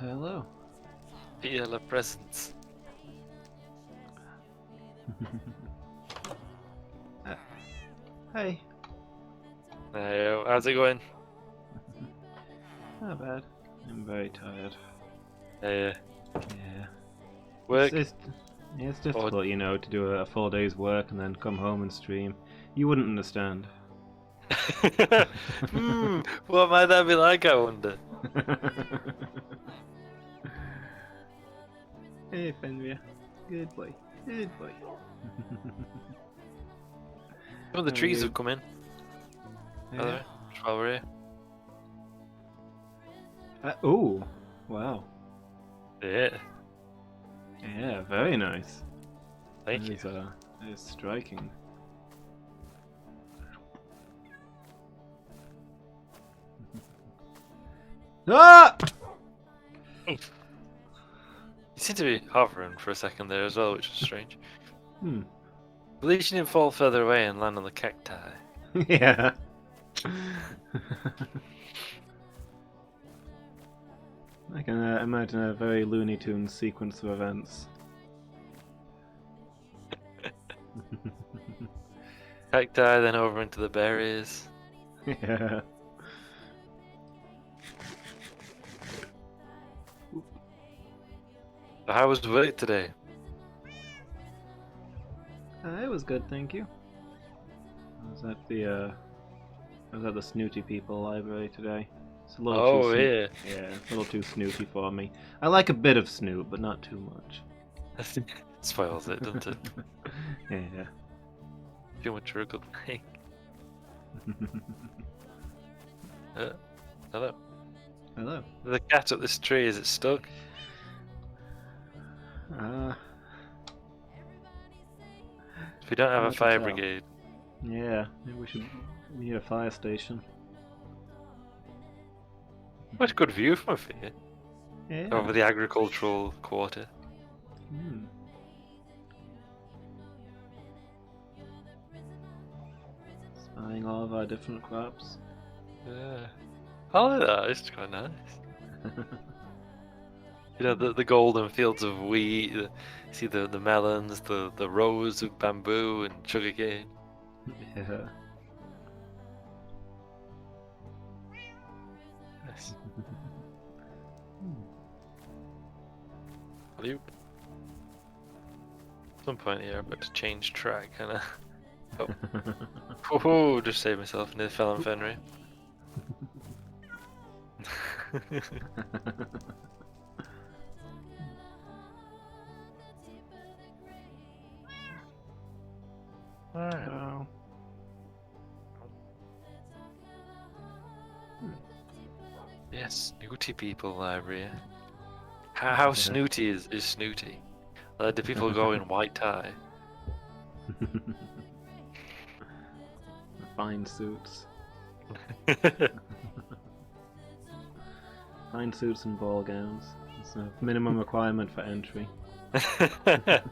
Hello. Feel a presence. Uh, hey. Hey, how's it going? Not bad. I'm very tired. Hey, Yeah. work? It's difficult, you know, to do a full day's work and then come home and stream. You wouldn't understand. What might that be like, I wonder? Hey, Fenrir. Good boy. Good boy. Some of the trees have come in, by the Yeah. way, while we're here. Oh, wow. Yeah, Yeah, very nice. thank you. That is striking. Ah! You seem to be hovering for a second there as well, which is strange. Hmm. At least you didn't fall further away and land on the cacti. Yeah. I can imagine a very Looney Tunes sequence of events. Cacti, then over into the berries. Yeah. So how was work today? It was good, thank you. I was at the Snooty People library today. It's a little Oh, too yeah. yeah, it's a little too snooty for me. I like a bit of snoot, but not too much. Spoils it, doesn't it? Yeah. Too much for a good thing. Hello. Hello. The cat up this tree, is it stuck? If we don't have a hard to fire tell. brigade. Yeah, maybe we need a fire station. What a good view from up here. Yeah. Over the agricultural quarter. Hmm. Spying all of our different crops. Yeah. I like that, it's quite nice. You know, the golden fields of wheat, see the melons, the rows of bamboo and sugarcane. Yeah. Nice. At some point here, I'm about to change track, and oh, just saved myself, nearly fell on Fenrir. Alright. Oh. Yes, Snooty People Library. How snooty is Snooty? Do people go in white tie? Fine suits. Fine suits and ball gowns. It's a minimum requirement for entry. Did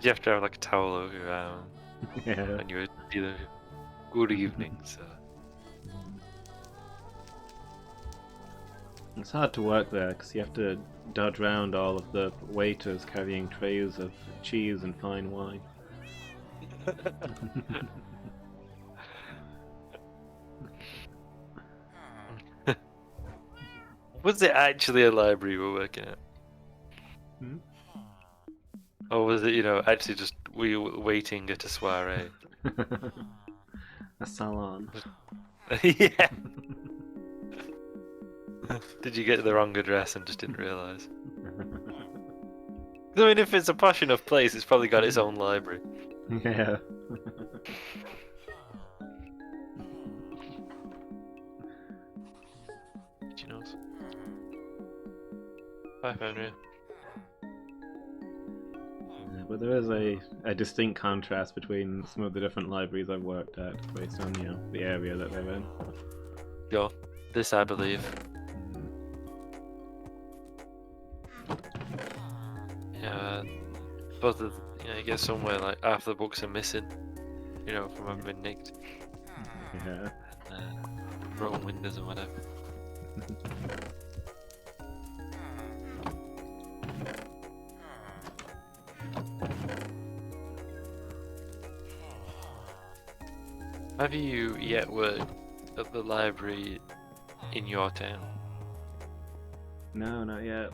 you have to have like a towel over your arm Yeah. when you were either good evening? So It's hard to work there because you have to dodge around all of the waiters carrying trays of cheese and fine wine. was it actually a library you were working at? Hmm? Or was it, actually just we were waiting at a soiree? A salon. Yeah. Did you get the wrong address and just didn't realise? I mean, if it's a posh enough place, it's probably got its own library. Yeah. She knows. Bye, Fenrir. Yeah, but there is a distinct contrast between some of the different libraries I've worked at based on, the area that they're in. Yo, this I believe. Yeah, both of you get somewhere like half the books are missing, from having been nicked. Yeah. Broken windows and whatever. Have you yet worked at the library in your town? No, not yet.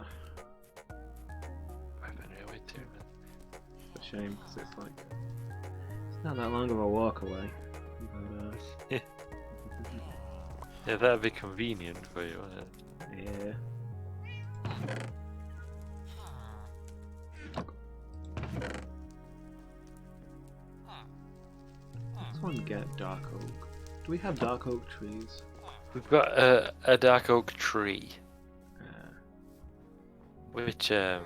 I've been here way too. It's a shame because it's like it's not that long of a walk away. But, Yeah, that'd be convenient for you, wouldn't it? yeah. Let's one get dark oak. Do we have dark oak trees? We've got a dark oak tree, which I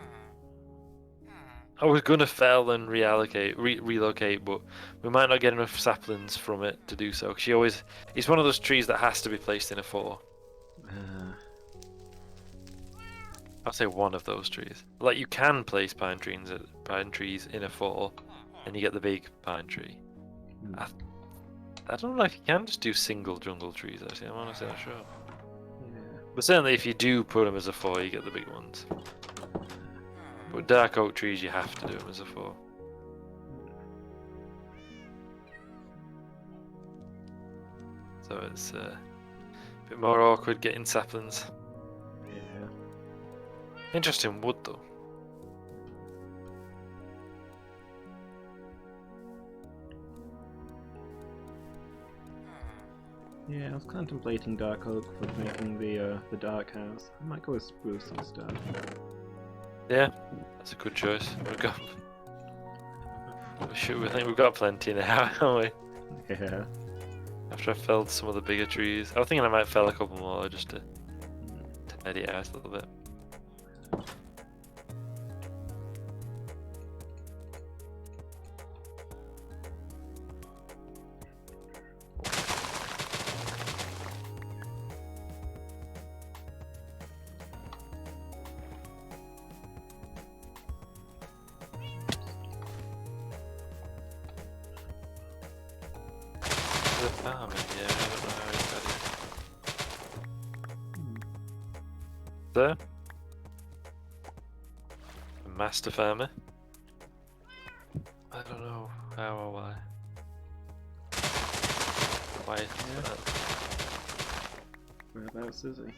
was gonna fell and relocate, but we might not get enough saplings from it to do so. It's one of those trees that has to be placed in a 4. I'll say one of those trees. Like you can place pine trees in a 4, and you get the big pine tree. I don't know if you can just do single jungle trees. Actually, I'm honestly not sure. Yeah. But certainly, if you do put them as a 4, you get the big ones. But dark oak trees, you have to do them as a 4. So it's a bit more awkward getting saplings. Yeah. Interesting wood though. Yeah, I was contemplating dark oak for making the dark house. I might go with spruce instead. Yeah, that's a good choice. I think we've got plenty now, haven't we? Yeah. After I felled some of the bigger trees. I was thinking I might fell a couple more just to tidy it out a little bit. The farming, yeah, I don't know how it's there. A master farmer. I don't know how or why. Why is that? Whereabouts is he?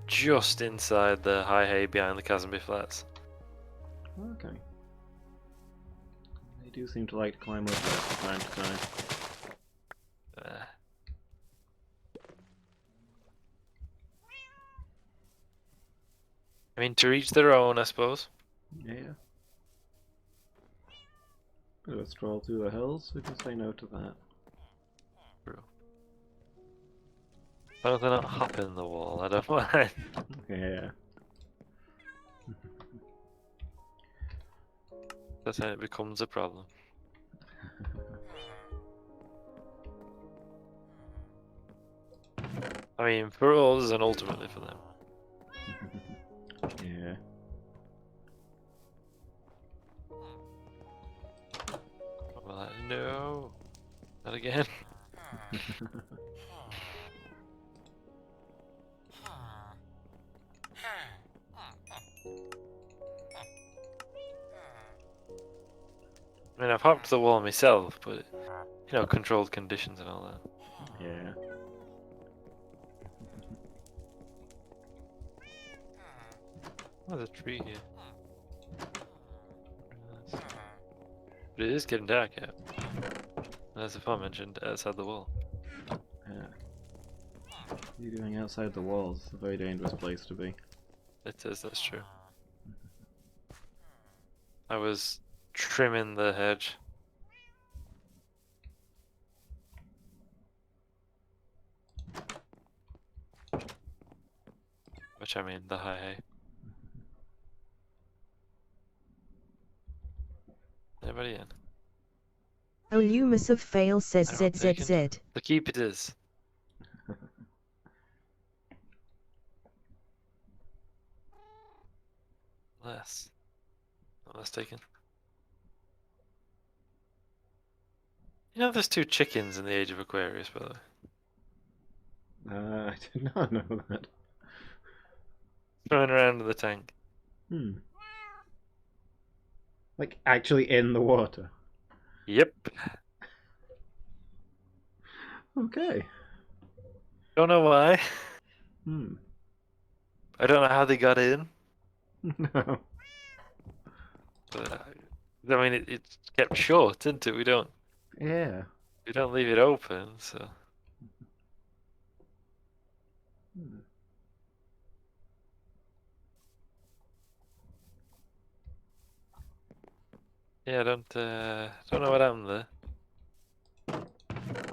Just inside the high hay behind the Casenby Flats. Okay. They do seem to like to climb up there from time to time. I mean, to reach their own, I suppose. Yeah. Bit of a stroll through the hills, we can say no to that. True. As long as they're not hopping the wall, I don't mind. Yeah. That's how it becomes a problem. I mean, for us and ultimately for them. Yeah. We're like, no, not again. I mean, I've hopped the wall myself, but you know, controlled conditions and all that. Yeah. Oh, there's a tree here. Nice. But it is getting dark out. As if I mentioned, outside the wall. Yeah. What are you doing outside the walls? It's a very dangerous place to be. It is, that's true. I was trimming the hedge. Which I mean, the high hay. Anybody in? Olumus of fail says Anyone taken? ZZZ. The keep it is. Less. Not less taken. You know there's 2 chickens in the Age of Aquarius, by the way. I did not know that. Throwing around in the tank. Hmm. Like, actually in the water? Yep. Okay. Don't know why. Hmm. I don't know how they got in, No. but I mean it's kept short, isn't it? Yeah. We don't leave it open, so Hmm. yeah. I don't know what happened there.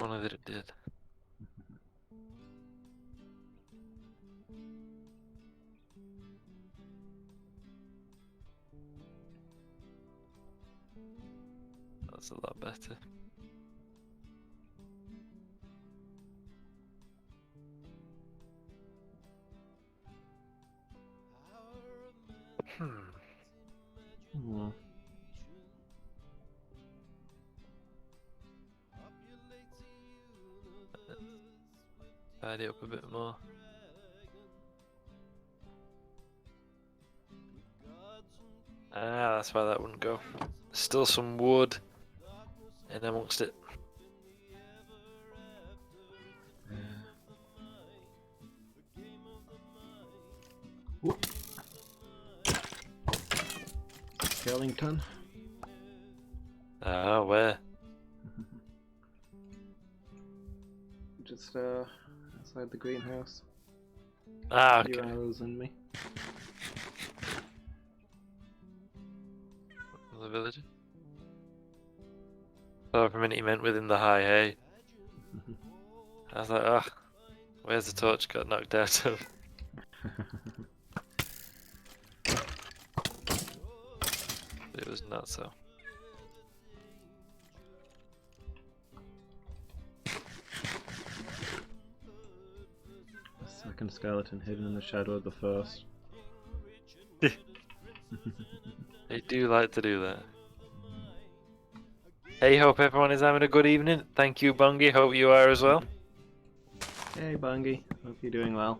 Only that it did. That's a lot better. Hmm. Hmm. Tidy up a bit more. Ah, that's why that wouldn't go. Still some wood in amongst it. Whoop. Skellington. Ah, where? Just outside the greenhouse. Ah, A few okay. arrows in me. The villager. Oh, for a minute he meant within the high hay. I was like, ah, where's the torch got knocked out of? But it was not so. Second skeleton hidden in the shadow of the first. They do like to do that. Hey, hope everyone is having a good evening. Thank you, Bungie. Hope you are as well. Hey Bungie, hope you're doing well.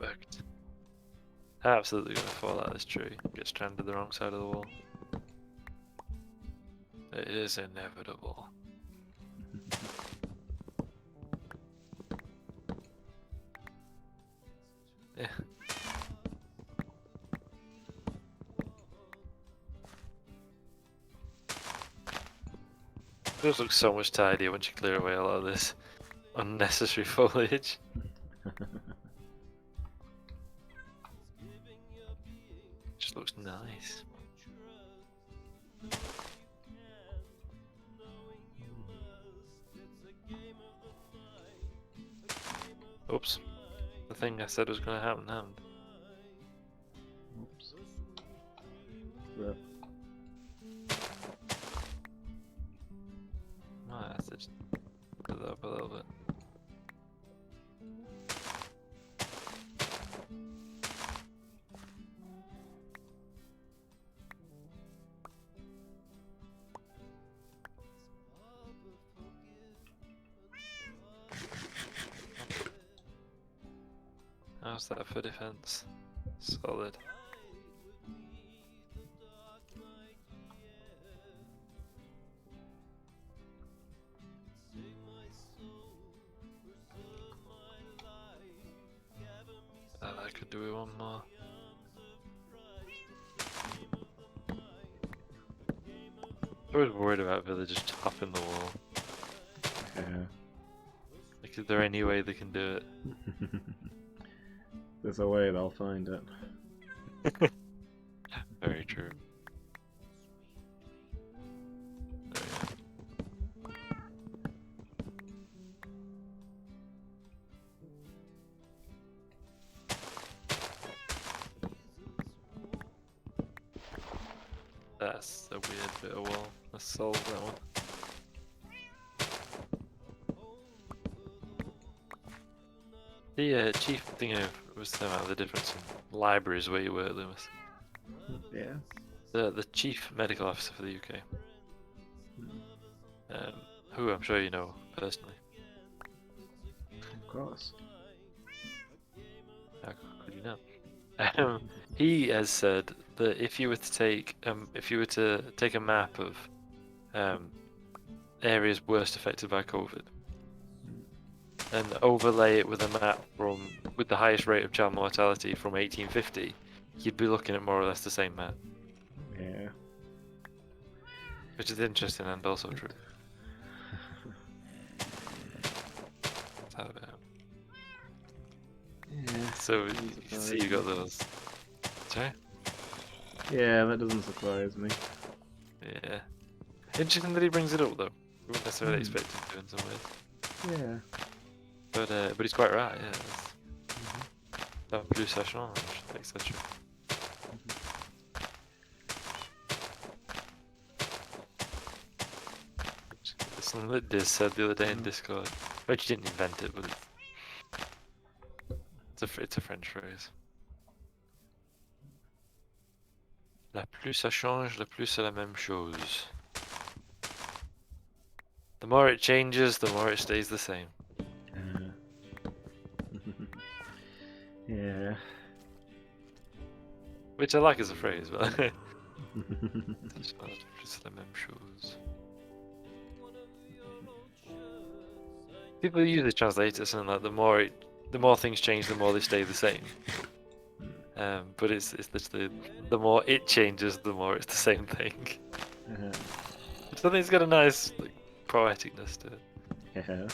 Worked. Absolutely gonna fall out of this tree. Get stranded the wrong side of the wall. It is inevitable. Yeah. It does look so much tidier once you clear away a lot of this unnecessary foliage. Just looks nice. Oops. The thing I said was gonna happen happened. Oops. Well, I have to just put that up a little bit. How's that for defense? Solid. I could do it one more. I was worried about villagers topping the wall. yeah. Like, is there any way they can do it? There's a way, they'll find it. Very true. Oh, yeah. That's a weird bit of wall. Let's solve that one. The chief thing I was talking about the difference in libraries where you work, Loomis. Yeah. The chief medical officer for the UK, who I'm sure you know personally. Of course. How could you not? He has said that if you were to take a map of areas worst affected by COVID, and overlay it with a map with the highest rate of child mortality from 1850, you'd be looking at more or less the same map. Yeah. Which is interesting and also true. Yeah. So you doesn't can see surprise you got me. those. Sorry? Yeah, that doesn't surprise me. Yeah. Interesting that he brings it up though. We wouldn't necessarily Hmm. expect him to in some ways. Yeah. But he's quite right, yeah. La plus ça change, etc. It's something that Diz said the other day in Discord. Which he didn't invent it, but it's a French phrase. La plus ça change, la plus c'est la même chose. The more it changes, the more it stays the same. Yeah. Which I like as a phrase, but c'est la plus c'est la même chose. People usually translate it as something like the more things change, the more they stay the same. But it's literally the more it changes, the more it's the same thing. Which I think it's got a nice like, poeticness to it. Yeah.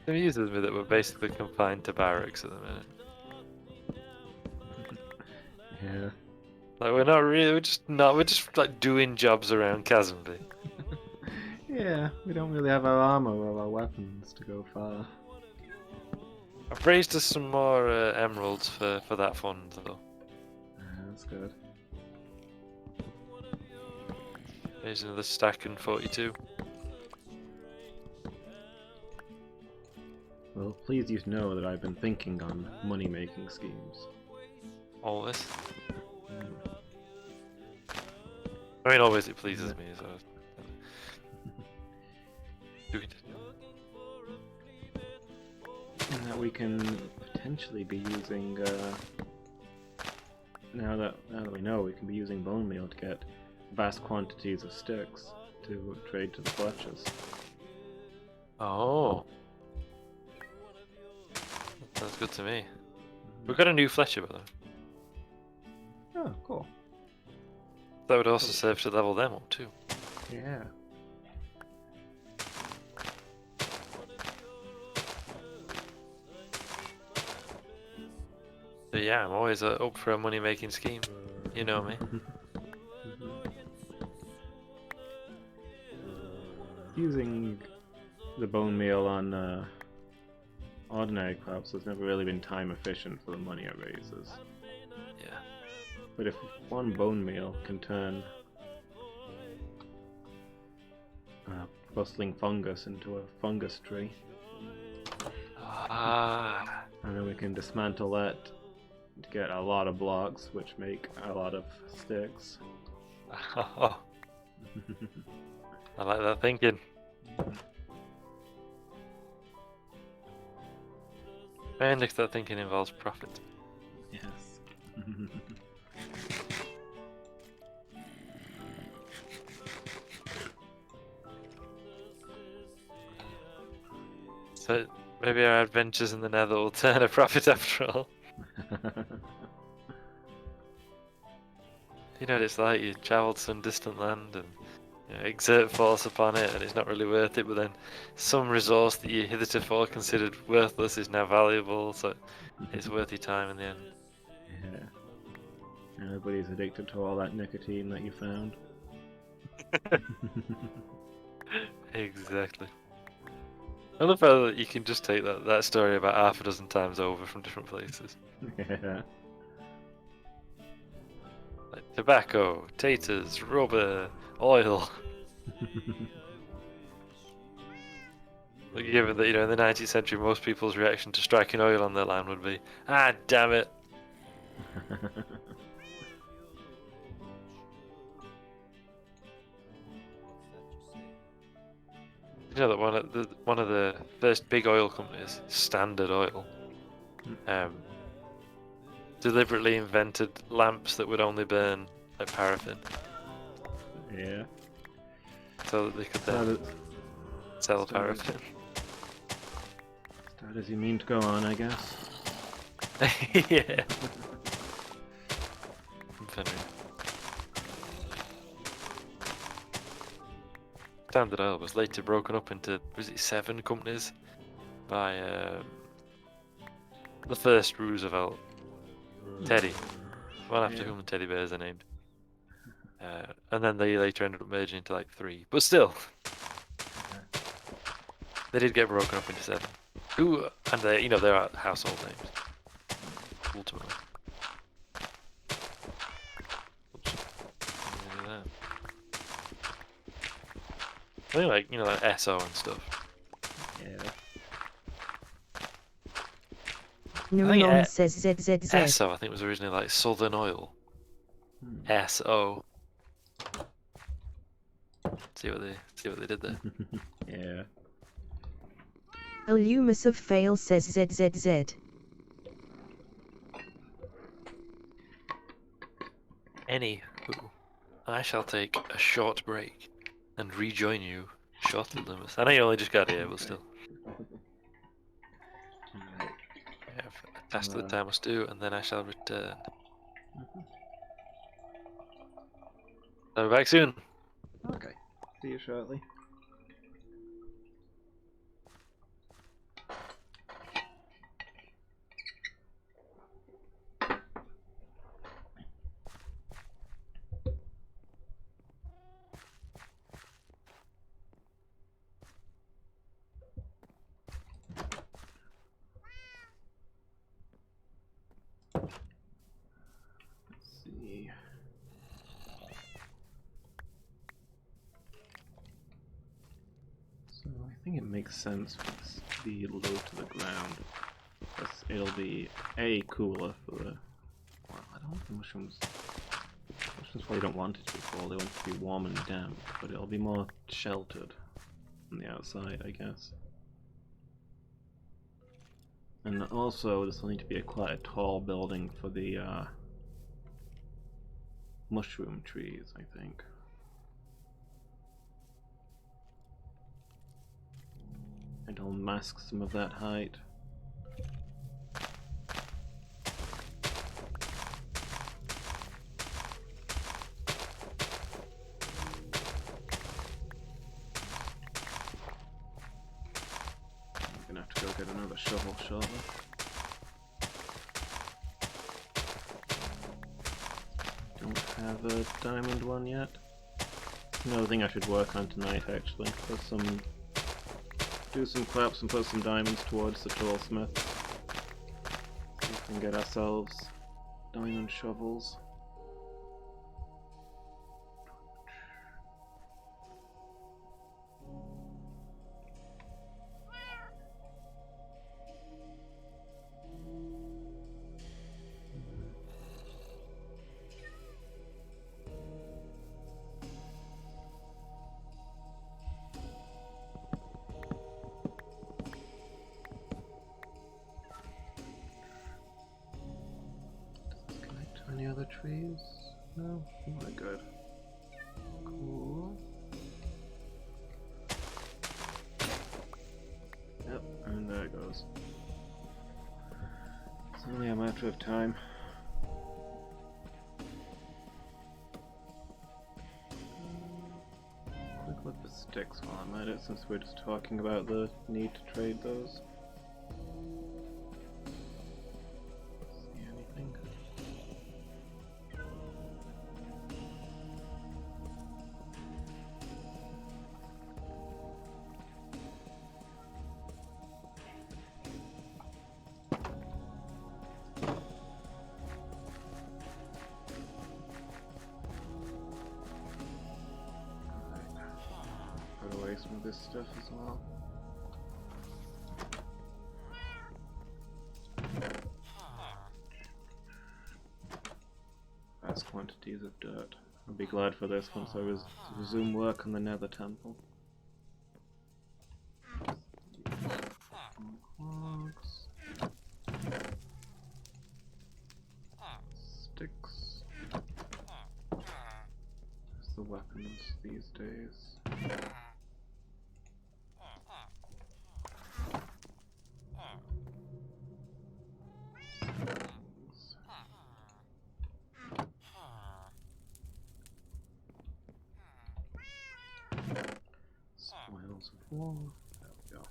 It amuses me that we're basically confined to barracks at the minute. Yeah. Like we're not really, we're just like doing jobs around Chasmby. Yeah, we don't really have our armor or our weapons to go far. I've raised us some more emeralds for that fund though. That's good. There's another stack and 42. Well, please you know that I've been thinking on money-making schemes. All this. I mean, always it pleases me, so. Do it. And that we can potentially be using, now that we know, we can be using bone meal to get vast quantities of sticks to trade to the Fletchers. Oh. That's good to me. We've got a new Fletcher, by the way. Oh, cool. That would also serve to level them up, too. Yeah. But yeah, I'm always up for a money-making scheme. You know me. Using the bone meal on ordinary crops has never really been time efficient for the money it raises. Yeah. But if one bone meal can turn bustling fungus into a fungus tree, and then we can dismantle that to get a lot of blocks, which make a lot of sticks. Oh. I like that thinking. And if that thinking involves profit. Yes. So maybe our adventures in the Nether will turn a profit after all. You know what it's like, you travel to some distant land and exert force upon it and it's not really worth it, but then some resource that you hitherto considered worthless is now valuable, so it's worth your time in the end. Yeah. Everybody's addicted to all that nicotine that you found. Exactly. I love how you can just take that story about half a dozen times over from different places. Yeah. Like tobacco, taters, rubber, oil. Like, given that, in the 19th century most people's reaction to striking oil on their land would be, ah, damn it. You know that one of the first big oil companies, Standard Oil, deliberately invented lamps that would only burn like paraffin, Yeah. so that they could then Started, sell started- paraffin. start as you mean to go on, I guess. Yeah. Funny. Standard Oil was later broken up into, was it 7 companies by the first Roosevelt, Teddy, one after Yeah. whom the teddy bears are named. And then they later ended up merging into like 3, but still, they did get broken up into 7. And they, they are household names. Ultimately. Oops. I think like SO and stuff. Yeah. Nuanon says ZZZ. SO I think was originally like Southern Oil. Hmm. SO. See what they did there. Yeah. Illumus of Fail says ZZZ. Anywho, I shall take a short break and rejoin you shortly, Loomis. I know you only just got here, but still. Alright. I have a task that I must do, and then I shall return. I'll be back soon. Okay. See you shortly. Let's see. So I think it makes sense for this to be low to the ground. Because it'll be cooler for the. Well, I don't think mushrooms. Mushrooms probably don't want it to be cold. They want it to be warm and damp, but it'll be more sheltered on the outside, I guess. And also, this will need to be quite a tall building for the mushroom trees, I think. It'll mask some of that height. I'm gonna have to go get another shovel shortly. Don't have a diamond one yet. Another thing I should work on tonight, actually. Do some claps and put some diamonds towards the toolsmith. See if we can get ourselves diamond shovels. Any other trees? No? We're good. Cool. Yep, and there it goes. It's only a matter of time. Quick look at sticks while I'm at it, since we're just talking about the need to trade those. See anything? Put away some of this stuff as well. Vast quantities of dirt. I'll be glad for this once I resume work on the Nether Temple. weapons these days. Spoils of war. There we go.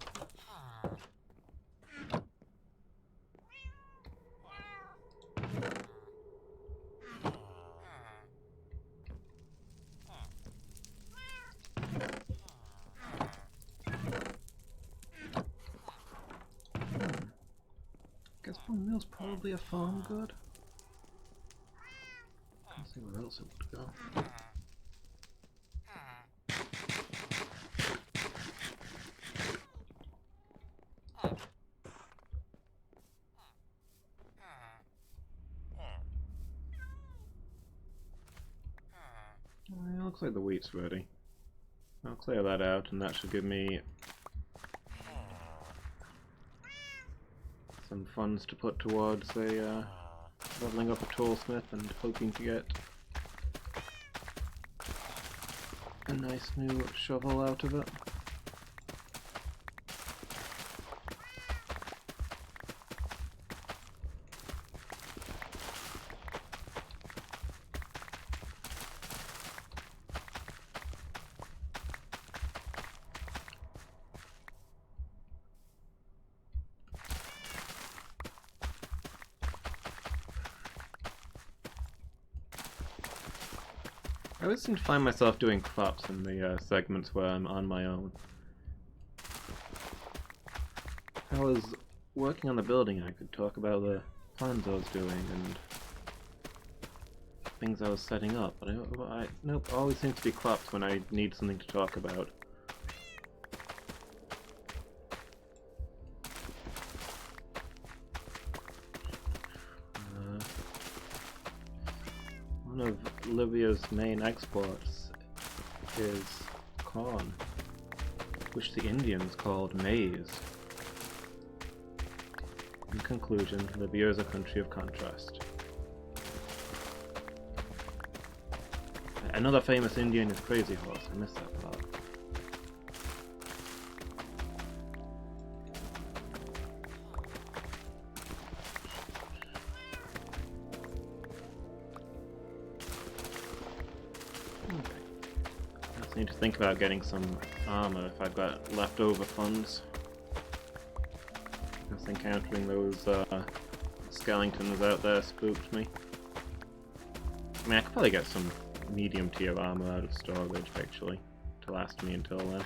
Guess bone meal's probably a farm good. Can't see where else it would go. Well, it looks like the wheat's ready. I'll clear that out, and that should give me some funds to put towards leveling up a toolsmith and hoping to get a nice new shovel out of it. I always seem to find myself doing crops in the segments where I'm on my own. If I was working on the building, I could talk about the plans I was doing and things I was setting up, but nope, always seems to be crops when I need something to talk about. One of Libya's main exports is corn, which the Indians called maize. In conclusion, Libya is a country of contrast. Another famous Indian is Crazy Horse. I missed that part. I need to think about getting some armor if I've got leftover funds. I guess encountering those skeletons out there spooked me. I mean, I could probably get some medium tier armor out of storage actually to last me until then.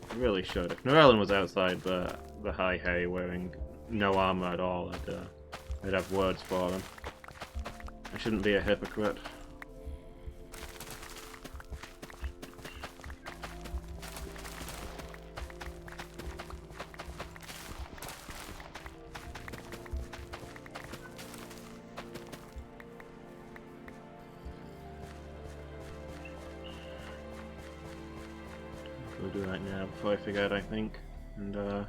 I really should. If Norellen was outside the high hay wearing no armor at all, I'd have words for him. I shouldn't be a hypocrite. We'll do that now before I forget, I think. And I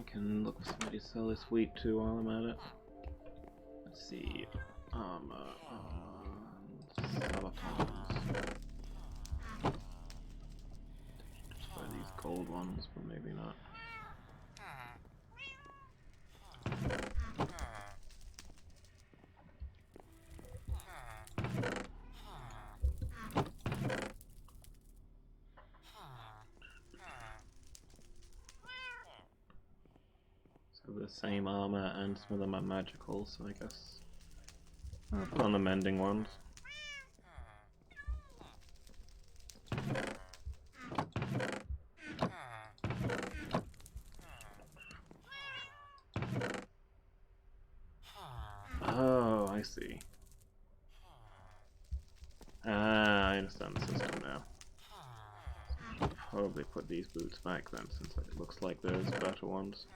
can look for somebody to sell this wheat to while I'm at it. Let's see. Sabatons. Try these gold ones, but maybe not. So the same armor and some of them are magical, so I guess I'll put on the mending ones. Oh, I see. I understand the system now. I'll probably put these boots back then, since it looks like there's better ones.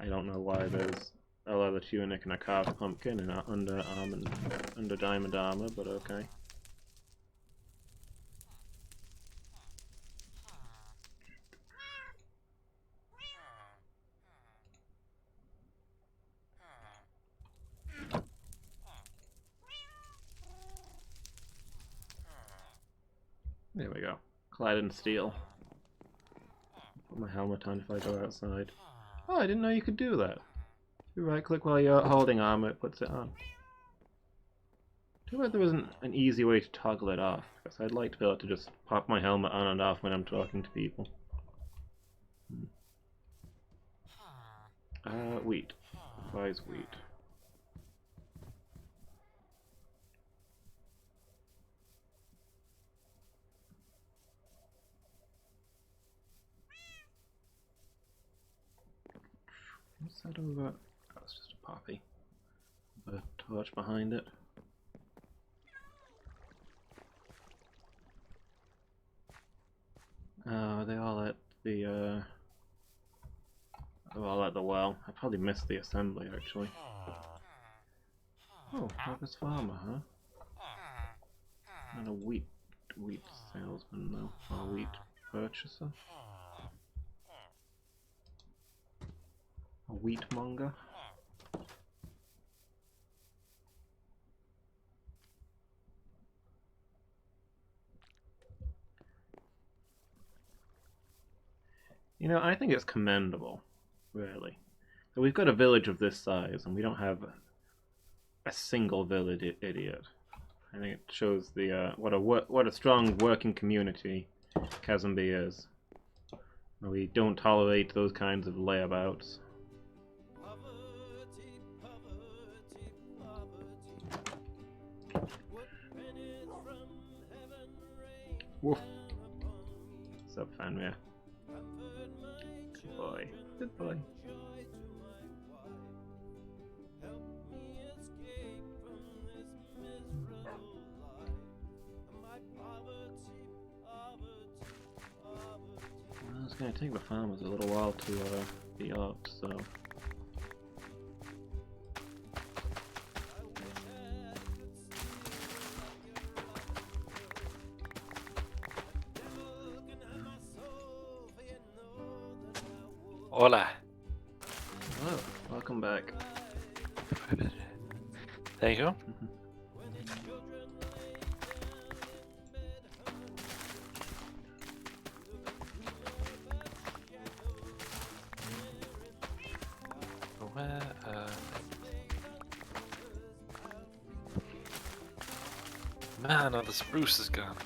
I don't know why there's a leather tunic and a carved pumpkin and under diamond armor, but okay. There we go. Clad in steel. Put my helmet on if I go outside. Oh, I didn't know you could do that. If you right click while you're holding armor, it puts it on. Too bad there isn't an easy way to toggle it off, because I'd like to be able to just pop my helmet on and off when I'm talking to people. Wheat. Buys wheat. What's that over? Oh, it's just a poppy. With a torch behind it. Oh, they all at the they're all at the well. I probably missed the assembly actually. Oh, Harvest Farmer, huh? Not a wheat salesman though, or a wheat purchaser. A wheatmonger. You know, I think it's commendable, really. So we've got a village of this size, and we don't have a single village idiot. I think it shows the what a strong working community Kazumbi is. We don't tolerate those kinds of layabouts. Woof. What's up, Fanmir? Good boy. Good boy. Well, it's going to take the farmers a little while to be up, so... Hola. Hello, welcome back. There you go. Where? Man, all the spruce is gone.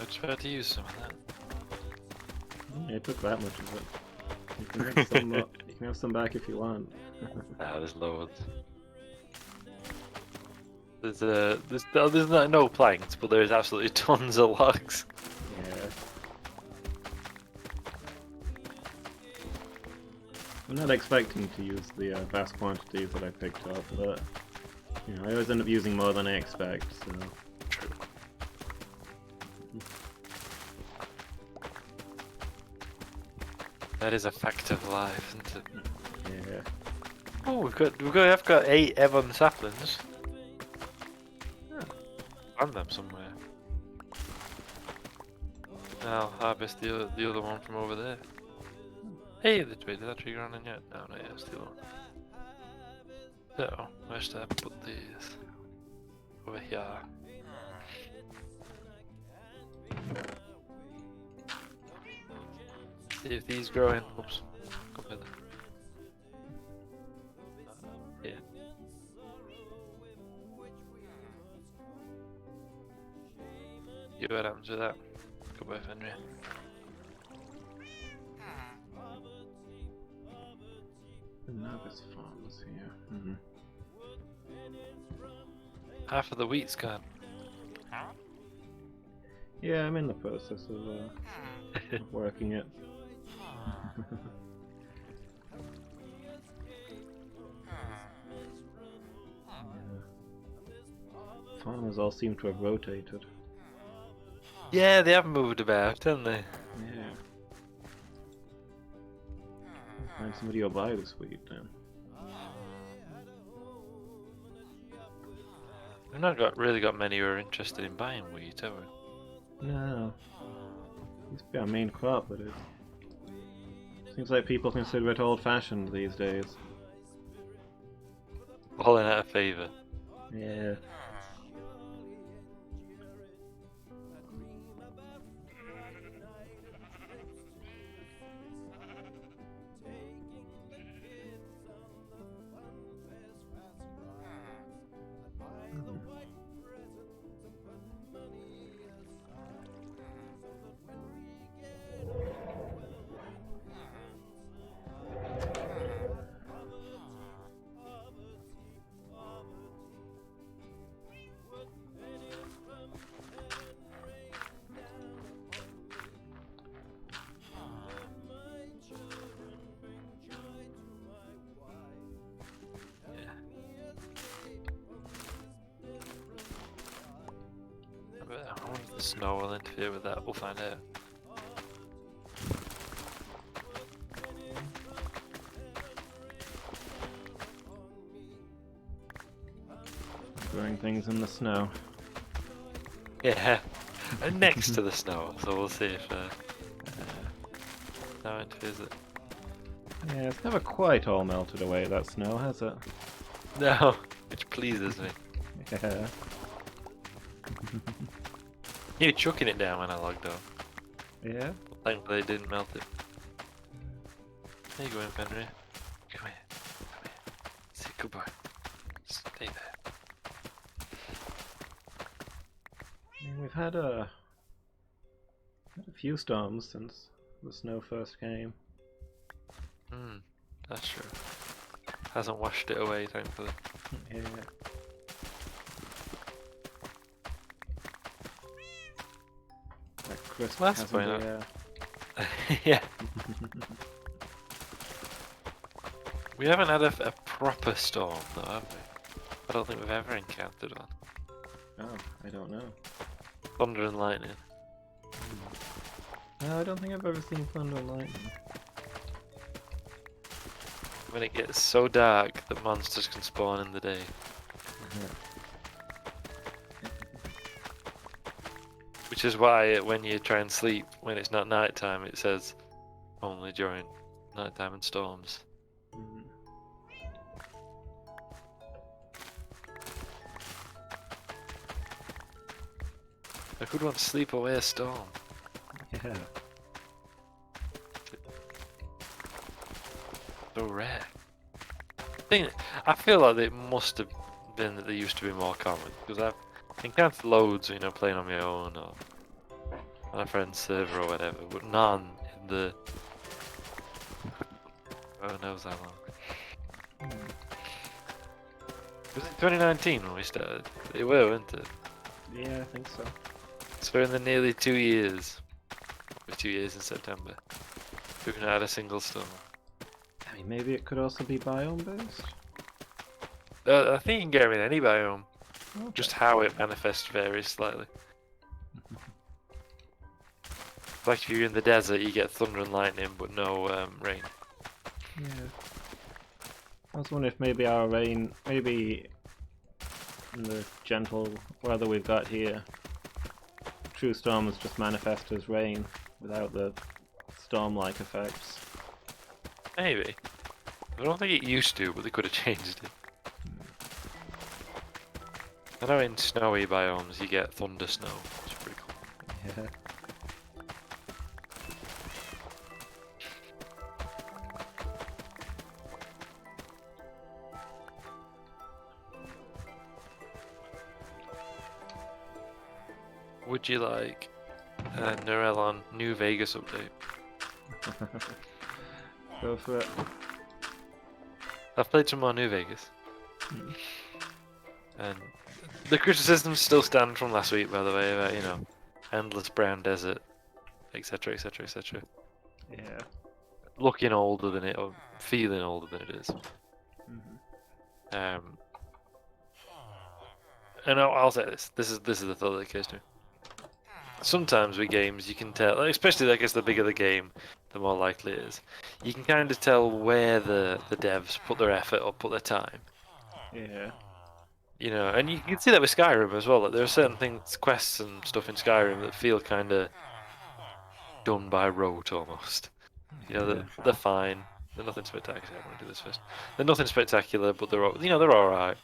I tried to use some of that. Yeah, it took that much of it. You can have some, you can have some back if you want. Ah, there's loads. There's no planks, but there's absolutely tons of logs. Yeah. I'm not expecting to use the vast quantities that I picked up, but you know, I always end up using more than I expect, so... True. That is a fact of life, isn't it? Yeah. Oh, I've got 8 Evon saplings. Found them somewhere. I'll harvest the other one from over there. Hey, did that tree ground in yet? No, not yet, still on. So, where should I put these? Over here. See if these grow in. Oops. Come with it. Yeah. See what happens with that. Goodbye, Fenrir. The novice farmers here. Mm-hmm. Half of the wheat's gone. Yeah, I'm in the process of working it. Farmers all seem to have rotated. Yeah, they have moved about, haven't they? Yeah. Find somebody who'll buy this weed then. We've not really got many who are interested in buying wheat, have we? No. Used to be our main crop, but it seems like people consider it old-fashioned these days. Falling out of favour. Yeah. I wonder if the snow will interfere with that. We'll find out. Throwing things in the snow. Yeah, and next to the snow, so we'll see if that interferes it. Yeah, it's never quite all melted away, that snow, has it? No, which pleases me. Yeah. You were chucking it down when I logged off. Yeah? Thankfully it didn't melt it. There you go, Fenrir. Come here. Come here. Say goodbye. Stay there. I mean, we've had a few storms since the snow first came. That's true. Hasn't washed it away, thankfully. Yeah. That crisp Well, that's has fine, the, Yeah. We haven't had a proper storm, though, have we? I don't think we've ever encountered one. Oh, I don't know. Thunder and lightning. No, I don't think I've ever seen thunder and lightning. When it gets so dark that monsters can spawn in the day. Which is why when you try and sleep, when it's not nighttime, it says only during nighttime and storms. Mhm. I could want to sleep away a storm. Yeah. So rare. I feel like it must have been that they used to be more common, because I've encountered loads, you know, playing on my own or on a friend's server or whatever, but none in the... God knows how long. Was it 2019 when we started? It were, weren't it? Yeah, I think so. So we're in the nearly 2 years. We're 2 years in September. We've not had a single storm. I mean, maybe it could also be biome based. I think you can get them in any biome. Okay. Just how it manifests varies slightly. Like if you're in the desert, you get thunder and lightning, but no rain. Yeah. I was wondering if maybe our rain, maybe in the gentle weather we've got here, true storms just manifest as rain without the storm-like effects. Maybe. I don't think it used to, but they could have changed it. I know in snowy biomes you get thunder snow, which is pretty cool. Yeah. Would you like a Neurelon New Vegas update? Go for it. I've played some more New Vegas. And the criticisms still stand from last week, by the way, about, you know, endless brown desert, etc, etc, etc. Yeah. Looking older than it, or feeling older than it is. And I'll say this. This is the thought that occurs to me. sometimes with games you can tell, especially I guess the bigger the game, the more likely it is. You can kind of tell where the devs put their effort or put their time. Yeah. You know, and you can see that with Skyrim as well. Like there are certain things, quests and stuff in Skyrim that feel kind of done by rote almost. You know, Yeah. they're fine. They're nothing spectacular. I want to do this first. They're nothing spectacular, but they're they're all right.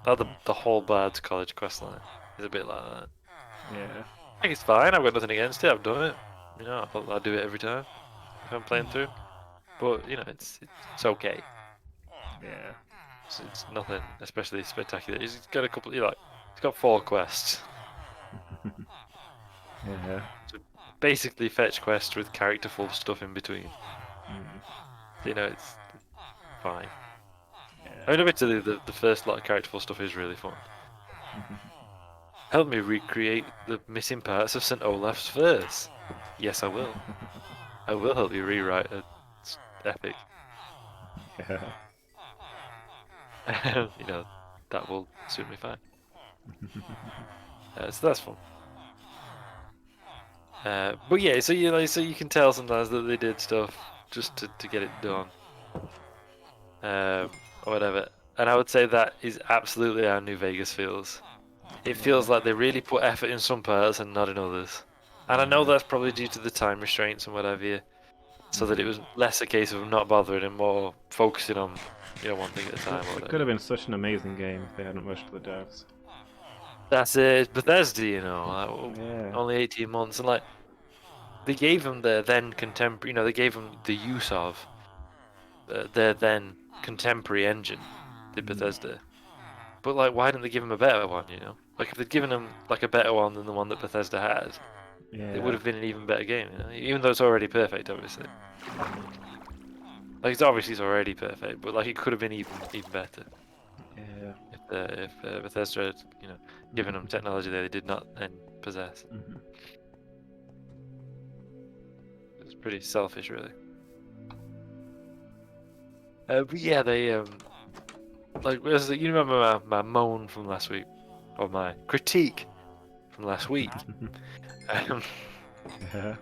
Like the whole Bard's College questline is a bit like that. Yeah. I think it's fine. I've got nothing against it. I've done it. You know, I'll do it every time if I'm playing through. But you know, it's okay. Yeah. It's nothing especially spectacular. It's got a couple. It's got 4 quests. Yeah. So basically, fetch quests with characterful stuff in between. You know, it's fine. I mean, admittedly, the first lot of characterful stuff is really fun. Help me recreate the missing parts of St. Olaf's verse. Yes, I will. I will help you rewrite a epic. Yeah. You know, that will suit me fine. So that's fun. But yeah, so you can tell sometimes that they did stuff just to get it done, or whatever. And I would say that is absolutely how New Vegas feels. It feels like they really put effort in some parts and not in others. And I know that's probably due to the time restraints and whatever, so that it was less a case of not bothering and more focusing on, one thing at a time. Or It whatever. could have been such an amazing game if they hadn't rushed the devs. That's it. Bethesda, Yeah. only 18 months, and like they gave them their then contemporary, they gave them the use of their then contemporary engine, the Bethesda. But like, why didn't they give them a better one? Like if they'd given them like a better one than the one that Bethesda had, Yeah. it would have been an even better game. Even though it's already perfect, obviously. Like it's already perfect, but like it could have been even better. Yeah. If Bethesda had, given them technology that they did not then possess. It's pretty selfish, really. But yeah, they like you remember my moan from last week, or my critique from last week, Yeah.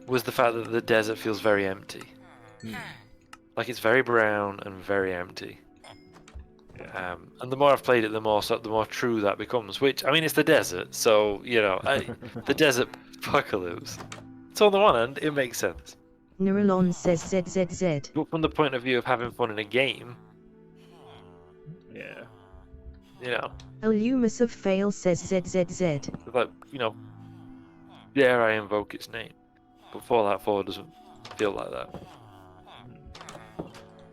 was the fact that the desert feels very empty. Like it's very brown and very empty. And the more I've played it, the more true that becomes. Which, I mean, it's the desert, so the desert apocalypse. So on the one hand, it makes sense. Neuralon says ZZZ. But from the point of view of having fun in a game, Yeah. Illumus of Fail says ZZZ. it's like, dare I invoke its name? But Fallout 4 doesn't feel like that.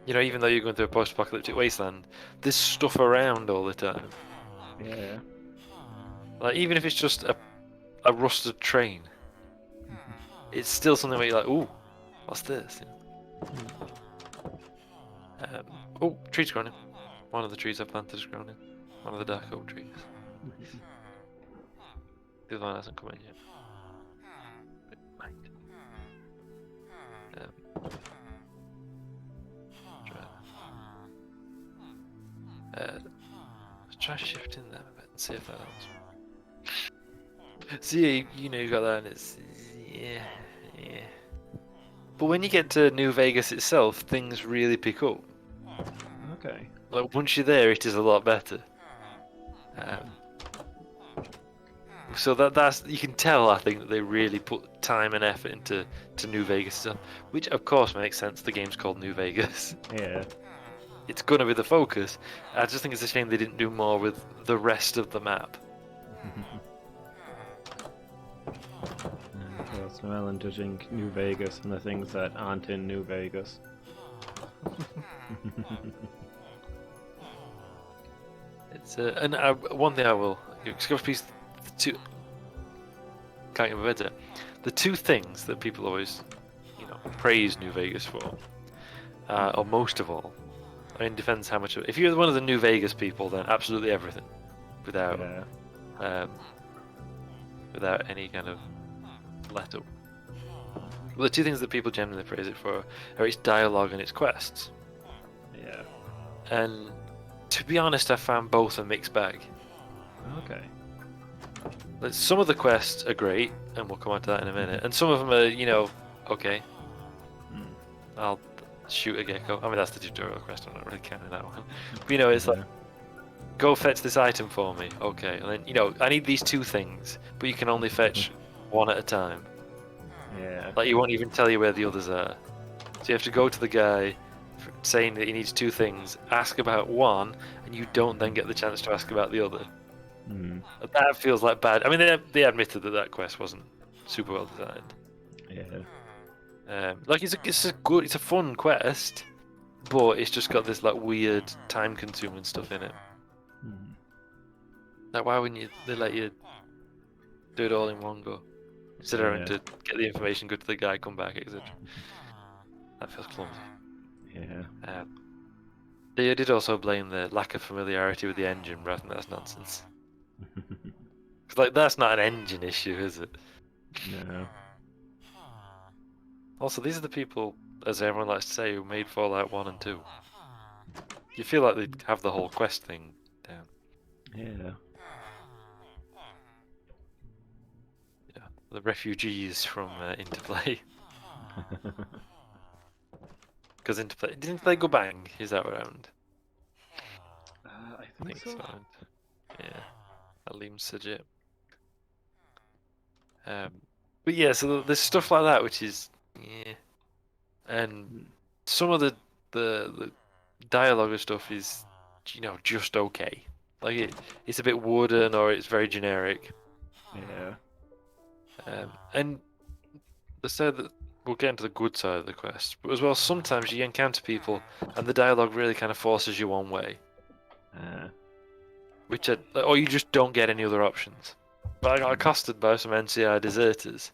Even though you're going through a post-apocalyptic wasteland, there's stuff around all the time. Yeah. Like, even if it's just a rusted train, it's still something where you're like, ooh, what's this? Oh, trees growing in. One of the trees I planted is growing in. One of the dark oak trees. The other one hasn't come in yet. It might. Let's try shifting them a bit and see if that helps. So yeah, you got that, and it's yeah. But when you get to New Vegas itself, things really pick up. Okay. Like once you're there, it is a lot better. So that's you can tell. I think that they really put time and effort into New Vegas stuff, which of course makes sense. The game's called New Vegas. Yeah. It's gonna be the focus. I just think it's a shame they didn't do more with the rest of the map. It's Noel and judging New Vegas and the things that aren't in New Vegas. It's and one thing I will piece two. Can't get my words out. The two things that people always, praise New Vegas for, or most of all. I mean, depends how much. If you're one of the New Vegas people, then absolutely everything, without any kind of let up. Well, the two things that people generally praise it for are its dialogue and its quests. Yeah. And to be honest, I found both a mixed bag. Okay. Like, some of the quests are great, and we'll come on to that in a minute. And some of them are, you know, okay. I'll shoot a gecko. I mean, that's the tutorial quest. I'm not really counting that one. But, you know, it's like, go fetch this item for me. Okay, and then, you know, I need these 2 things, but you can only fetch one at a time. Yeah. Like, he won't even tell you where the others are. So you have to go to the guy saying that he needs 2 things, ask about one, and you don't then get the chance to ask about the other. That feels like bad. I mean, they admitted that that quest wasn't super well designed. Yeah. Like, it's a fun quest, but it's just got this like weird time-consuming stuff in it. Like, why wouldn't they let you do it all in one go instead of having to get the information, go to the guy, come back, etc. That feels clumsy. Yeah. They did also blame the lack of familiarity with the engine, but I think that's nonsense. Cause like that's not an engine issue, is it? No. Also, these are the people, as everyone likes to say, who made Fallout 1 and 2. You feel like they'd have the whole quest thing down. Yeah. Yeah, the refugees from Interplay. Because Interplay didn't they go bang? Is that around? I think so. Yeah, that seems legit. But yeah, so there's stuff like that which is and some of the dialogue and stuff is, you know, just okay. Like it's a bit wooden or it's very generic. Yeah. And they said that we'll get into the good side of the quest, but as well sometimes you encounter people and the dialogue really kind of forces you one way, or you just don't get any other options. But I got accosted by some NCI deserters,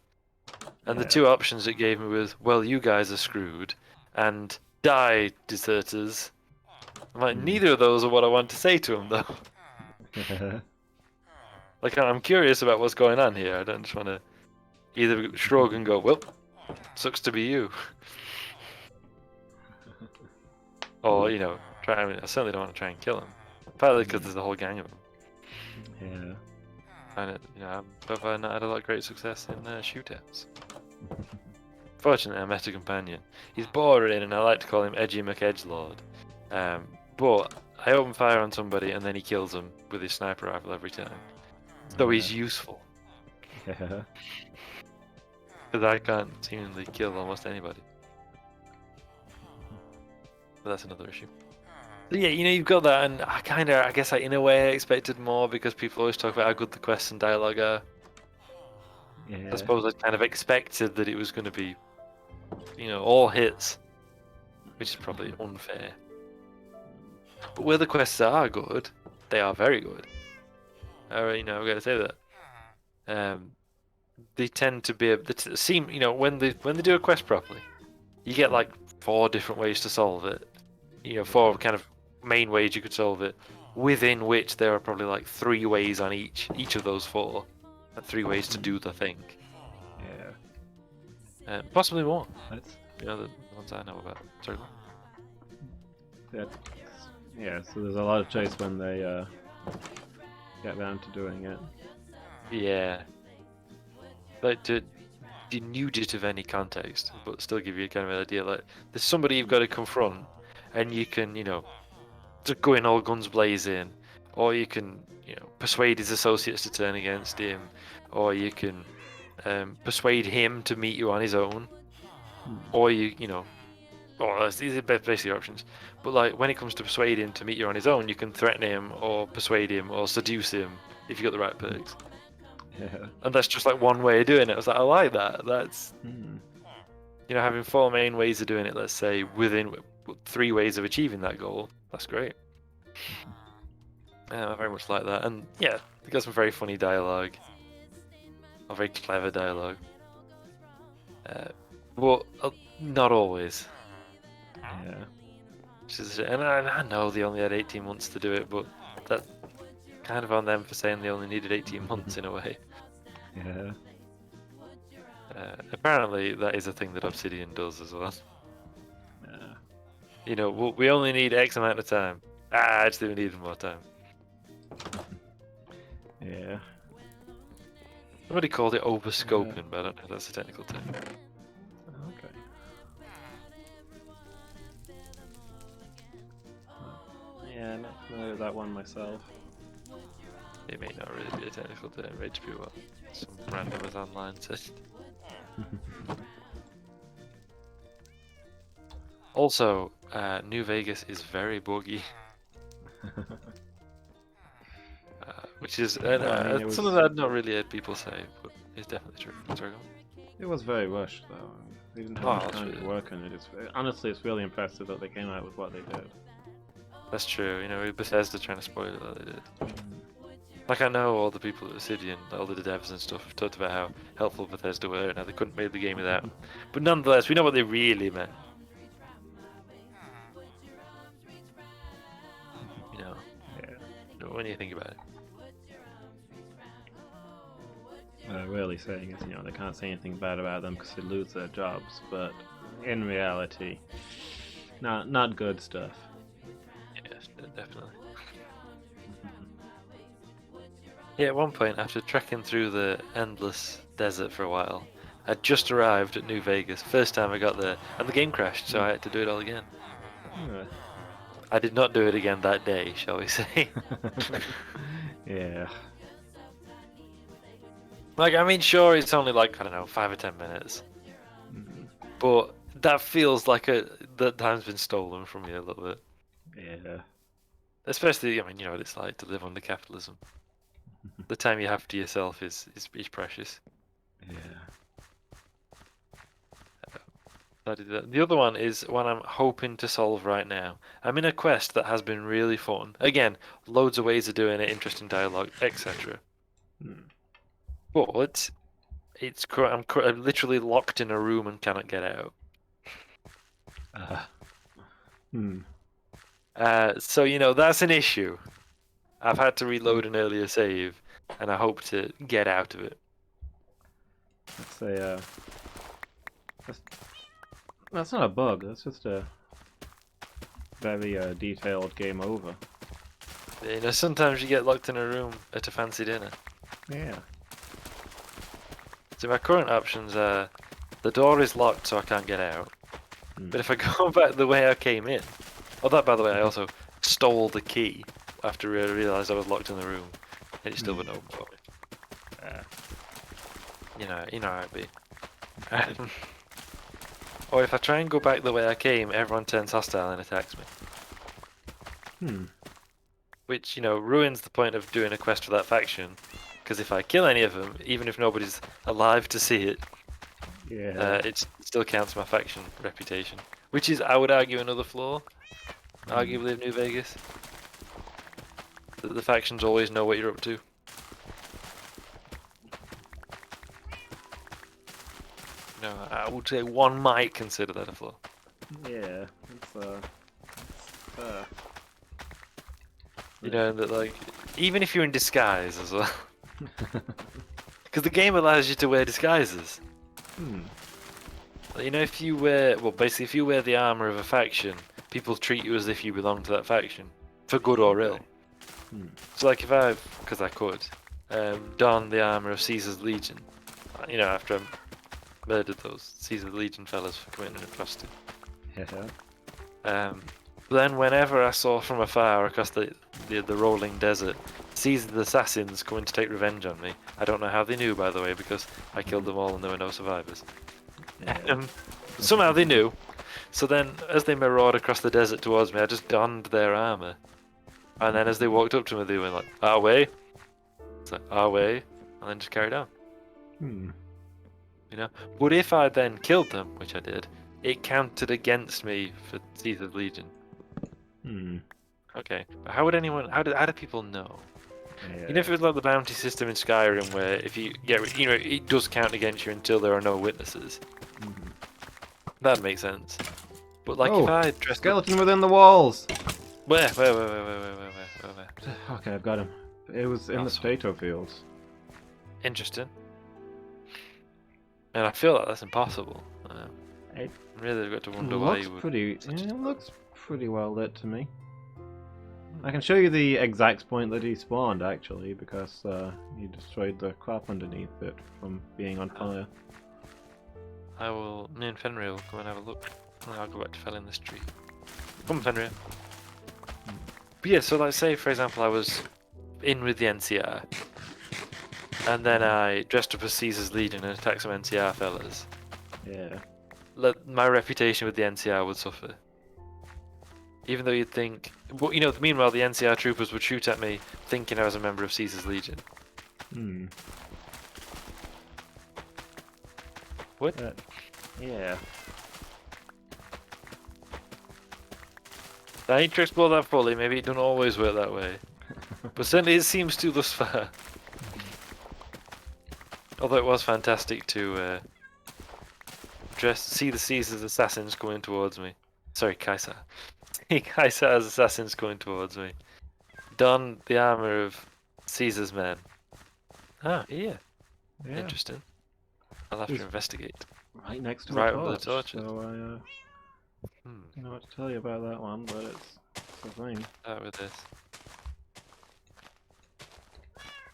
and the 2 options it gave me was, well, you guys are screwed, and die, deserters. I'm like, neither of those are what I want to say to them, though. Like, I'm curious about what's going on here. I don't just want to either shrug and go, well, sucks to be you. Or, you know, I certainly don't want to try and kill him. Partly because there's a whole gang of them. Yeah. And, you know, I've not had a lot of great success in shootouts. Fortunately, I met a companion. He's boring, and I like to call him Edgy McEdgelord. But I open fire on somebody, and then he kills them with his sniper rifle every time. So he's useful. Yeah. Because I can't seemingly kill almost anybody. But that's another issue. But yeah, you know, you've got that, and I guess in a way I expected more because people always talk about how good the quests and dialogue are. Yeah. I suppose I kind of expected that it was going to be, you know, all hits, which is probably unfair. But where the quests are good, they are very good. You know, I've got to say that. They tend to be seem, you know, when they do a quest properly, you get like 4 different ways to solve it. You know, 4 kind of main ways you could solve it, within which there are probably like 3 ways on each of those 4, and 3 ways to do the thing. Yeah. Possibly more. That's You know, the ones I know about. Sorry. yeah. So there's a lot of choice when they get round to doing it. Yeah. Like to denude it of any context, but still give you kind of an idea. Like there's somebody you've got to confront, and you can, you know, just go in all guns blazing, or you can, you know, persuade his associates to turn against him, or you can persuade him to meet you on his own, or these are basically options. But like when it comes to persuade him to meet you on his own, you can threaten him, or persuade him, or seduce him if you got the right perks. Yeah. And that's just like one way of doing it. I was like, I like that. That's you know, having 4 main ways of doing it. Let's say within 3 ways of achieving that goal. That's great. I very much like that. And yeah, they got some very funny dialogue, or very clever dialogue. But not always. Yeah. And I know they only had 18 months to do it, but that's kind of on them for saying they only needed 18 months in a way. Yeah. Apparently, that is a thing that Obsidian does as well. Yeah. You know, we only need X amount of time. Actually, we need more time. Yeah. Somebody called it overscoping, but I don't know if that's a technical term. Okay. Yeah, not familiar with that one myself. It may not really be a technical term, may just be what some randomers online said. Also, New Vegas is very buggy, which is Well, I mean, it was- something that I've not really heard people say, but it's definitely true. Sorry, go on. It was very rushed, though. They didn't have Oh, much that's time to really- work on it. Honestly, it's really impressive that they came out with what they did. That's true. You know, with Bethesda trying to spoil it, like they did. Like I know all the people at Obsidian, all the devs and stuff, have talked about how helpful Bethesda were and how they couldn't make the game without them. But nonetheless, we know what they really meant. You know, Yeah. when you think about it. What they're really saying is, they can't say anything bad about them because they lose their jobs, but in reality, not good stuff. Yes, definitely. Yeah, at one point, after trekking through the endless desert for a while, I'd just arrived at New Vegas. First time I got there, and the game crashed, so I had to do it all again. Yeah. I did not do it again that day, shall we say. Yeah. Like, I mean, sure, it's only like, I don't know, 5 or 10 minutes. Mhm. But that feels like that time's been stolen from you a little bit. Yeah. Especially, I mean, you know what it's like to live under capitalism. The time you have to yourself is precious. Yeah. I did that. The other one is one I'm hoping to solve right now. I'm in a quest that has been really fun. Again, loads of ways of doing it, interesting dialogue, etc. Hmm. But I'm literally locked in a room and cannot get out. Hmm. So that's an issue. I've had to reload an earlier save, and I hope to get out of it. That's that's not a bug. That's just a very detailed game over. Sometimes you get locked in a room at a fancy dinner. Yeah. So my current options are, the door is locked so I can't get out. Hmm. But if I go back the way I came in, that by the way, I also stole the key after I realised I was locked in the room, and it still wouldn't open for me. You know how it be. Or if I try and go back the way I came, everyone turns hostile and attacks me. Hmm. Which, ruins the point of doing a quest for that faction. Because if I kill any of them, even if nobody's alive to see it, Yeah. it still counts my faction reputation. Which is, I would argue, another flaw, arguably, of New Vegas. The factions always know what you're up to. I would say one might consider that a flaw. Yeah. It's That like, even if you're in disguise as well. Because the game allows you to wear disguises. Hmm. If you wear, basically if you wear the armor of a faction, people treat you as if you belong to that faction, for good or ill. Hmm. So like if because I could, don the armor of Caesar's Legion, after I murdered those Caesar's Legion fellas for committing an atrocity. Yeah. Then whenever I saw from afar across the rolling desert Caesar's assassins coming to take revenge on me, I don't know how they knew, by the way, because I killed them all and there were no survivors. Yeah. Somehow they knew. So then, as they marauded across the desert towards me, I just donned their armor. And then as they walked up to me, they went like, "Our way." It's like, "Our way," and then just carried on. Hmm. But if I then killed them, which I did, it counted against me for Caesar's Legion. Hmm. Okay, but how do people know? Yeah. If it was like the bounty system in Skyrim, where if you get, it does count against you until there are no witnesses. Mhm. That'd make sense. But like Oh, if I dressed up... skeleton within the walls. Where? Okay, I've got him. It was in the Awesome. potato fields. Interesting. And I feel like that's impossible. It Really got to wonder why looks you would... pretty. It looks pretty well lit to me. I can show you the exact point that he spawned, actually, because he destroyed the crop underneath it from being on fire. Me and Fenrir will go and have a look. And I'll go back to felling this tree. Come, Fenrir. But yeah, so like say, for example, I was in with the NCR, and then I dressed up as Caesar's Legion and attacked some NCR fellas. Yeah. My reputation with the NCR would suffer. Even though you'd think... But, you know, meanwhile, the NCR troopers would shoot at me thinking I was a member of Caesar's Legion. Hmm. What? Yeah. I need to explore that fully. Maybe it doesn't always work that way. But certainly it seems to thus far. Although it was fantastic to see the Caesar's assassins coming towards me. Sorry, Kaiser. See Kaiser's assassins coming towards me. Don the armor of Caesar's men. Ah, yeah. Interesting. I'll have to investigate. Right next to Right the under the torch, torches. so I don't know what to tell you about that one, but it's a thing. Start with this.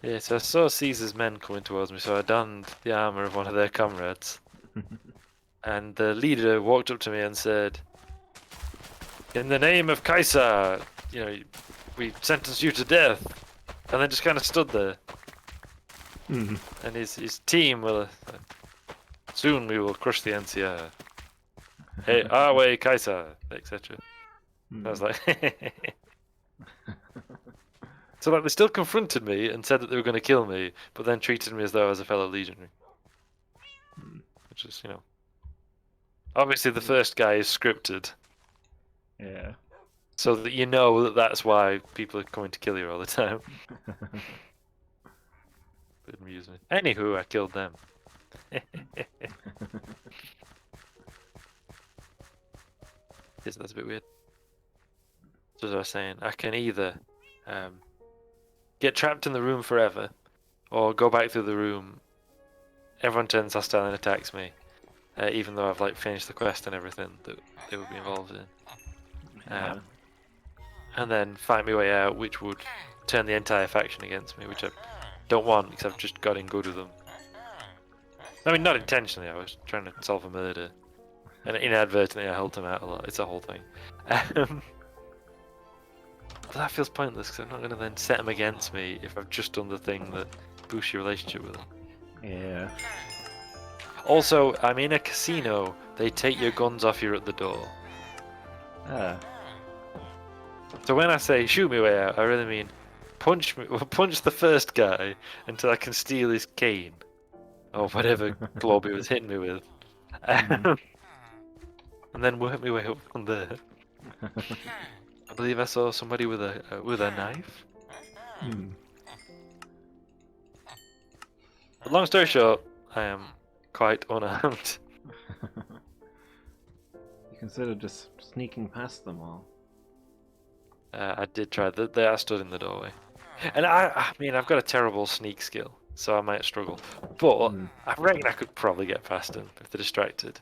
Yeah, so I saw Caesar's men coming towards me, so I donned the armor of one of their comrades. And the leader walked up to me and said, "In the name of Kaiser, you know, we sentence you to death." And then just kind of stood there. And his team will... soon we will crush the NCR. Hey, our way, Kaiser, etc. I was like... So like they still confronted me and said that they were going to kill me, but then treated me as though I was a fellow legionary. Which is, you know... Obviously the first guy is scripted. Yeah. So that you know that that's why people are coming to kill you all the time. It amused me. Anywho, I killed them. Yes, that's a bit weird. So as I was saying, I can either get trapped in the room forever, or go back through the room. Everyone turns hostile and attacks me, even though I've like finished the quest and everything that they would be involved in. And then fight my way out, which would turn the entire faction against me, which I don't want because I've just got in good with them. I mean, not intentionally. I was trying to solve a murder, and inadvertently I helped them out a lot. It's a whole thing. But that feels pointless because I'm not going to then set them against me if I've just done the thing that boosts your relationship with them. Yeah. Also, I'm in a casino. They take your guns off you at the door. Ah. So when I say shoot me way out, I really mean punch the first guy until I can steal his cane. Or whatever glob he was hitting me with. And then work my way up from there. I believe I saw somebody with a knife. But long story short, I am quite unarmed. You consider just sneaking past them all. I did try. They are stood in the doorway. And I mean, I've got a terrible sneak skill, so I might struggle. But I reckon I could probably get past them if they're distracted.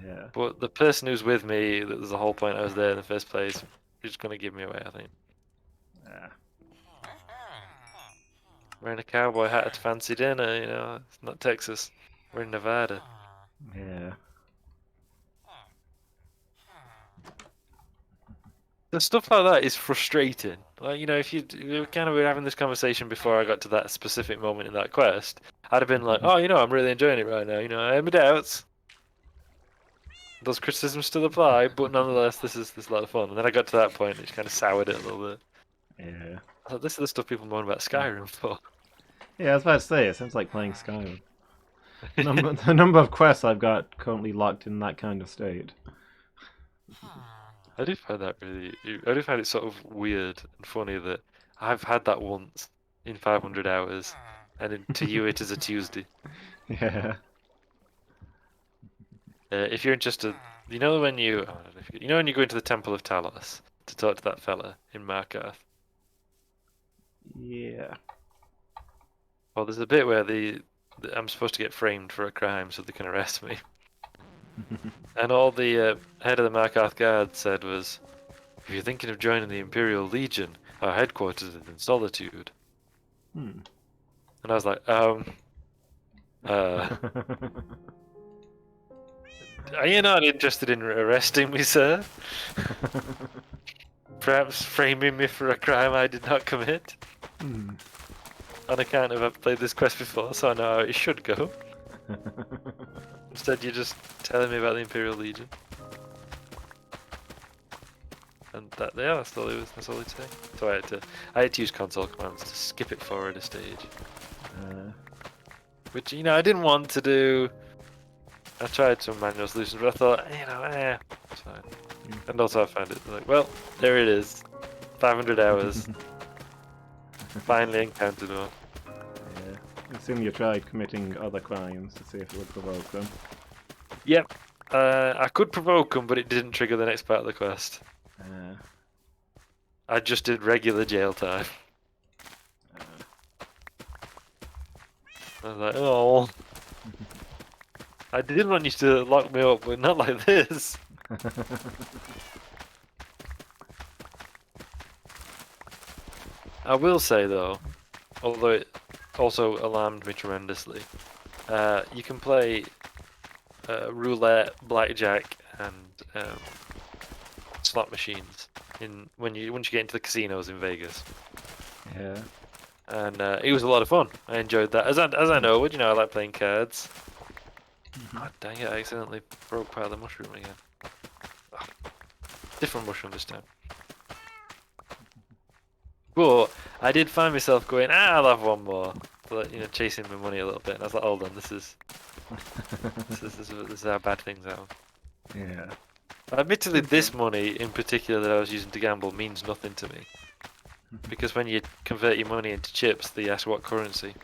Yeah. But the person who's with me, that was the whole point I was there in the first place, is just going to give me away, I think. Yeah. Wearing a cowboy hat at fancy dinner, you know, it's not Texas. We're in Nevada. Yeah. The stuff like that is frustrating. Like, you know, if you kind of were having this conversation before I got to that specific moment in that quest, I'd have been like, oh, you know, I'm really enjoying it right now. You know, I have my doubts. Those criticisms still apply, but nonetheless, this is a lot of fun. And then I got to that point, and it kind of soured it a little bit. Yeah. I thought, this is the stuff people moan about Skyrim for. Yeah, I was about to say, it sounds like playing Skyrim. The number of quests I've got currently locked in that kind of state. I do find it sort of weird and funny that I've had that once in 500 hours, and to you it is a Tuesday. Yeah. If you're interested, you know when you go into the Temple of Talos to talk to that fella in Markarth. Yeah. Well, there's a bit where I'm supposed to get framed for a crime so they can arrest me. And all the head of the Markarth Guard said was, if you're thinking of joining the Imperial Legion, our headquarters is in Solitude. Hmm. And I was like, are you not interested in arresting me, sir? Perhaps framing me for a crime I did not commit? Hmm. On account of I've played this quest before, so I know how it should go. Instead, you're just telling me about the Imperial Legion. And that's all it was. That's all he'd say. So I had to use console commands to skip it forward a stage, which I didn't want to do. I tried some manual solutions, but I thought, it's fine. And also I found it like, well, there it is, 500 hours. Finally encountered one. Yeah. I assume you tried committing other crimes to see if it would provoke them. Yep. I could provoke them, but it didn't trigger the next part of the quest. I just did regular jail time. I was like, oh. I didn't want you to lock me up, but not like this. I will say though, although it also alarmed me tremendously, you can play roulette, blackjack, and slot machines once you get into the casinos in Vegas. Yeah. And it was a lot of fun. I enjoyed that. As I know, I like playing cards. Oh, dang it! I accidentally broke part of the mushroom again. Oh, different mushroom this time. But I did find myself going, I'll have one more. But, chasing my money a little bit. And I was like, hold on, this is how bad things are. Yeah. Admittedly, this money in particular that I was using to gamble means nothing to me. Because when you convert your money into chips, they ask what currency.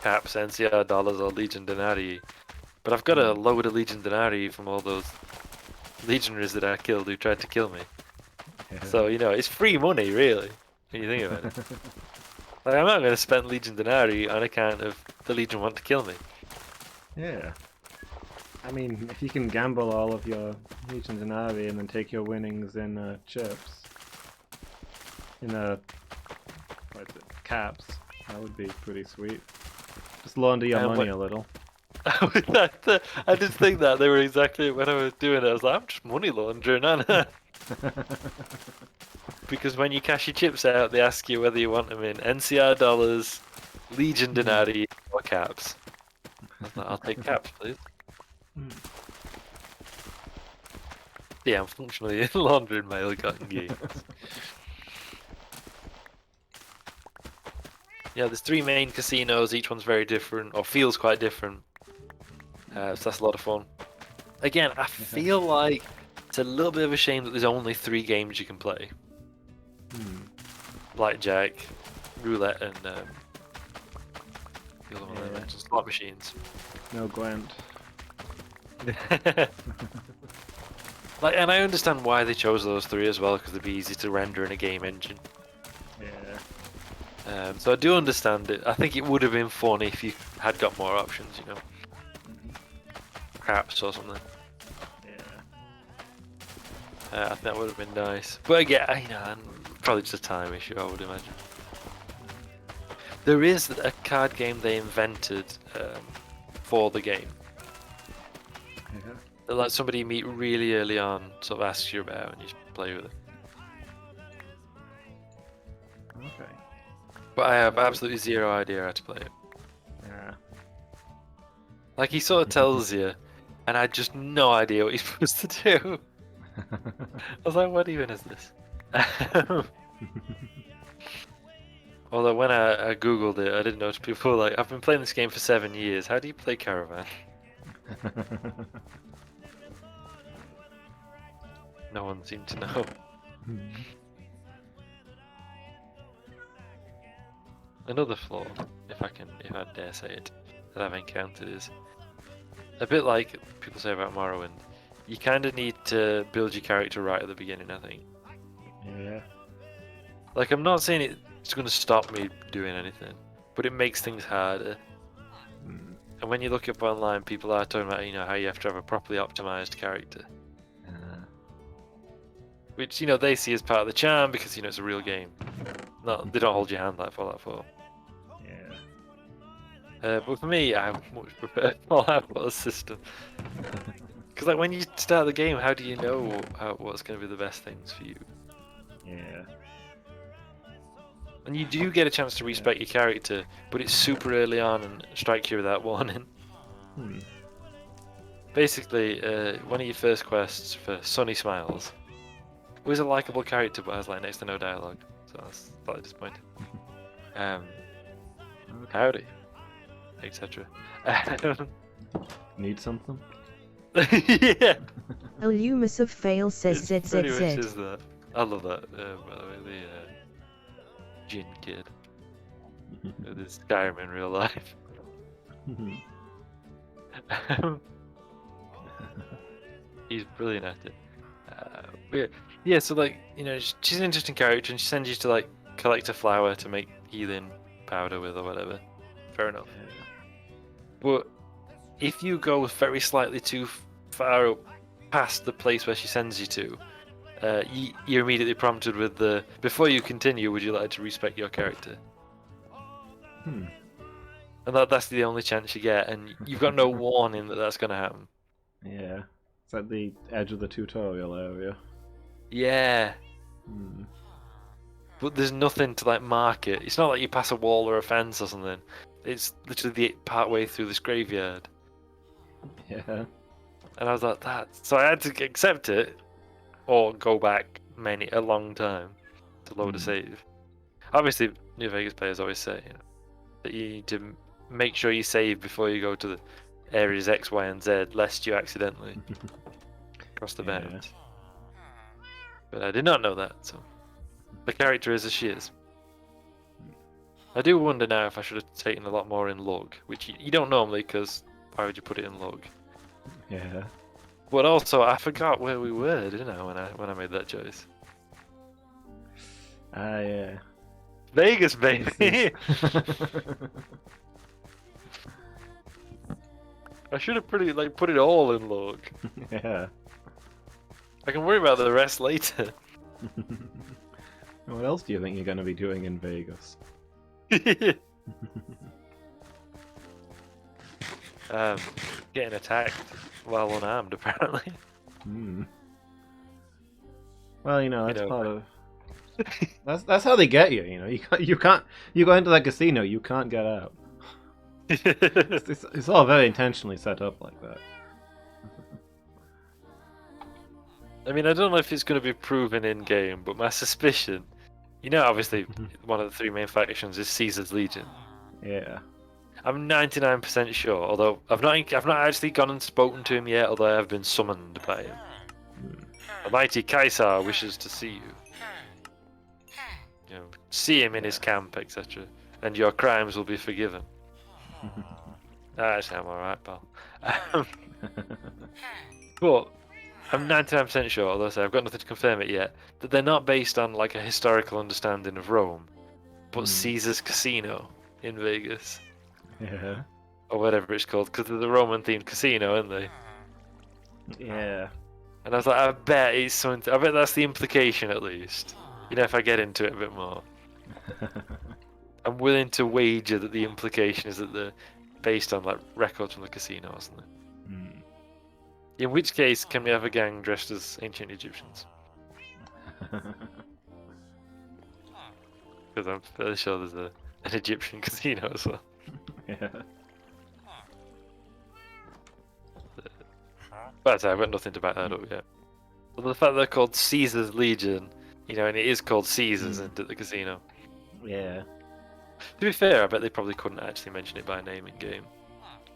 Caps, NCR dollars, or Legion Denarii. But I've got a load of Legion Denarii from all those legionaries that I killed who tried to kill me. Yeah. So, it's free money, really, when you think about it. Like, I'm not going to spend Legion Denarii on account of the Legion want to kill me. Yeah. I mean, if you can gamble all of your Legion Denarii and then take your winnings in chips, caps, that would be pretty sweet. Just launder your money a little. I did think that they were exactly when I was doing it. I was like, I'm just money laundering, aren't I? Because when you cash your chips out, they ask you whether you want them in NCR dollars, Legion Denarii, or caps. I was like, I'll take caps, please. Yeah, I'm functionally laundering my ill-gotten gains. Yeah, there's 3 main casinos. Each one's very different, or feels quite different. So that's a lot of fun. Again, I feel like it's a little bit of a shame that there's only 3 games you can play. Blackjack, roulette, and the other one I mentioned, slot machines. No Gwent. And I understand why they chose those 3 as well, because they'd be easy to render in a game engine. Yeah. So I do understand it. I think it would have been fun if you had got more options, Craps or something. Yeah. I think that would have been nice. But again, probably just a time issue, I would imagine. There is a card game they invented for the game. Yeah. That like somebody you meet really early on sort of asks you about and you play with it. Okay. But I have absolutely zero idea how to play it. Yeah. Like he sort of tells you, and I had just no idea what you're supposed to do. I was like, what even is this? Although when I googled it, I didn't notice people were like, I've been playing this game for 7 years. How do you play Caravan? No one seemed to know. Another flaw, if I dare say it, that I've encountered is a bit like people say about Morrowind. You kind of need to build your character right at the beginning, I think. Yeah. Like, I'm not saying it's going to stop me doing anything, but it makes things harder. And when you look up online, people are talking about, how you have to have a properly optimized character. which they see as part of the charm because it's a real game. No, they don't hold your hand like Fallout 4. Yeah. But for me, I much prefer Fallout 4's system. Because like when you start the game, how do you know what's going to be the best things for you? Yeah. And you do get a chance to respec your character, but it's super early on and strikes you without warning. Hmm. Basically, one of your first quests for Sunny Smiles was a likable character, but has like next to no dialogue, so that's slightly disappointing. Howdy, etc. Need something? Yeah. Illumus of Fail says It pretty much ZZZ. is that. I love that, by the way, the Jin kid. With his Skyrim in real life. He's brilliant at it. Yeah, so like, she's an interesting character and she sends you to like collect a flower to make healing powder with or whatever. Fair enough. But if you go very slightly too far past the place where she sends you to, you're immediately prompted with the, before you continue, would you like to respect your character? Hmm. And that's the only chance you get, and you've got no warning that that's going to happen. Yeah. It's at the edge of the tutorial area. Yeah, Hmm. but there's nothing to like mark it. It's not like you pass a wall or a fence or something. It's literally the part way through this graveyard. Yeah. And I was like, that. So I had to accept it, or go back a long time to load a save. Obviously, New Vegas players always say that you need to make sure you save before you go to the areas X, Y, and Z, lest you accidentally cross the bounds. But I did not know that, so the character is as she is. I do wonder now if I should have taken a lot more in log, which you don't normally, because why would you put it in log? Yeah. But also, I forgot where we were, didn't I, when I made that choice? Yeah. Vegas, baby! I should have put it all in log. Yeah. I can worry about the rest later. What else do you think you're going to be doing in Vegas? Getting attacked while unarmed, apparently. Hmm. Well, that's know. part of. That's how they get you. You can't. You go into that casino, you can't get out. It's all very intentionally set up like that. I mean, I don't know if it's going to be proven in game, but my suspicion, obviously, one of the three main factions is Caesar's Legion. Yeah. I'm 99% sure, although I've not actually gone and spoken to him yet, although I have been summoned by him. The mighty Caesar wishes to see you. See him in his camp, etc., and your crimes will be forgiven. Actually, I'm alright, pal. But I'm 99% sure, although I say I've got nothing to confirm it yet, that they're not based on like a historical understanding of Rome, but Caesar's Casino in Vegas. Yeah. Or whatever it's called, because there's a Roman-themed casino, isn't they? Yeah. And I was like, I bet it's something. I bet that's the implication, at least. If I get into it a bit more. I'm willing to wager that the implication is that they're based on like records from the casino or something. In which case, can we have a gang dressed as ancient Egyptians? Because I'm fairly sure there's an Egyptian casino as well. Yeah. But I've got nothing to back that up yet. But the fact they're called Caesar's Legion, and it is called Caesar's at the casino. Yeah. To be fair, I bet they probably couldn't actually mention it by name in game.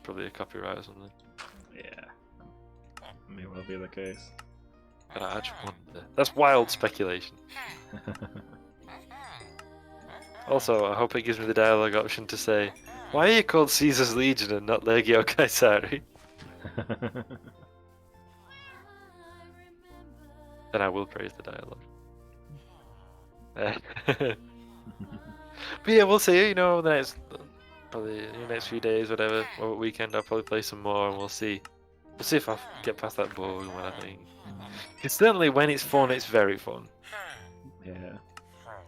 Probably a copyright or something. Yeah. May well be the case. But I just wonder. That's wild speculation. Also, I hope it gives me the dialogue option to say, why are you called Caesar's Legion and not Legio Caesari? Then I will praise the dialogue. But yeah, we'll see. The next, probably the next few days, whatever, or weekend, I'll probably play some more, and we'll see We'll see if I get past that boring one, I think. It's certainly when it's fun, it's very fun. Yeah.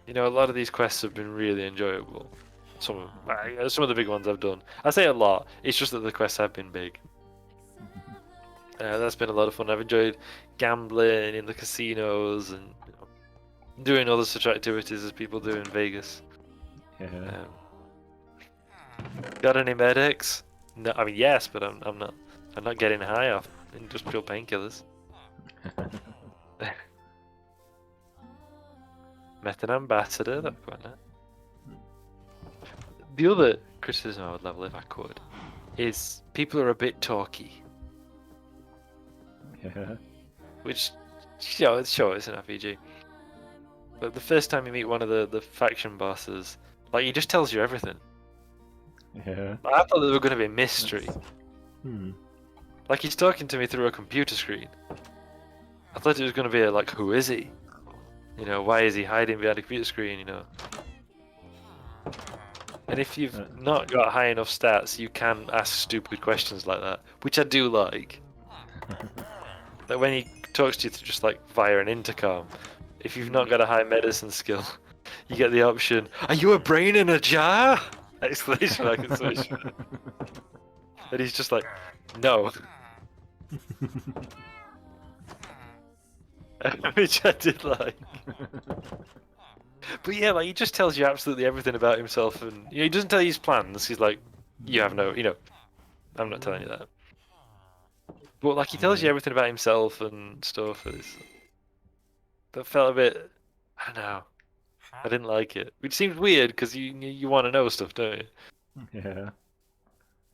You know, a lot of these quests have been really enjoyable. Some of the big ones I've done. I say a lot, it's just that the quests have been big. That's been a lot of fun. I've enjoyed gambling in the casinos and doing other such activities as people do in Vegas. Yeah. Got any medics? No, I mean yes, but I'm not getting high off industrial painkillers. Met an ambassador, that's quite nice. The other criticism I would level, if I could, is people are a bit talky. Yeah. Which, it's an RPG. But the first time you meet one of the faction bosses, like, he just tells you everything. Yeah. I thought there were going to be a mystery. Hmm. Like, he's talking to me through a computer screen. I thought it was going to be like, who is he? You know, why is he hiding behind a computer screen, you know? And if you've not got high enough stats, you can ask stupid questions like that, which I do like. Like when he talks to you just like via an intercom, if you've not got a high medicine skill, you get the option, "Are you a brain in a jar?" Exclamation mark and switch. And he's just like, "No." Which I did like. But yeah, like he just tells you absolutely everything about himself, and you know, he doesn't tell you his plans. He's like, "You have no, you know, I'm not telling you that." But like he tells you everything about himself and stuff. That felt a bit, I don't know. I didn't like it. Which seems weird because you want to know stuff, don't you? Yeah.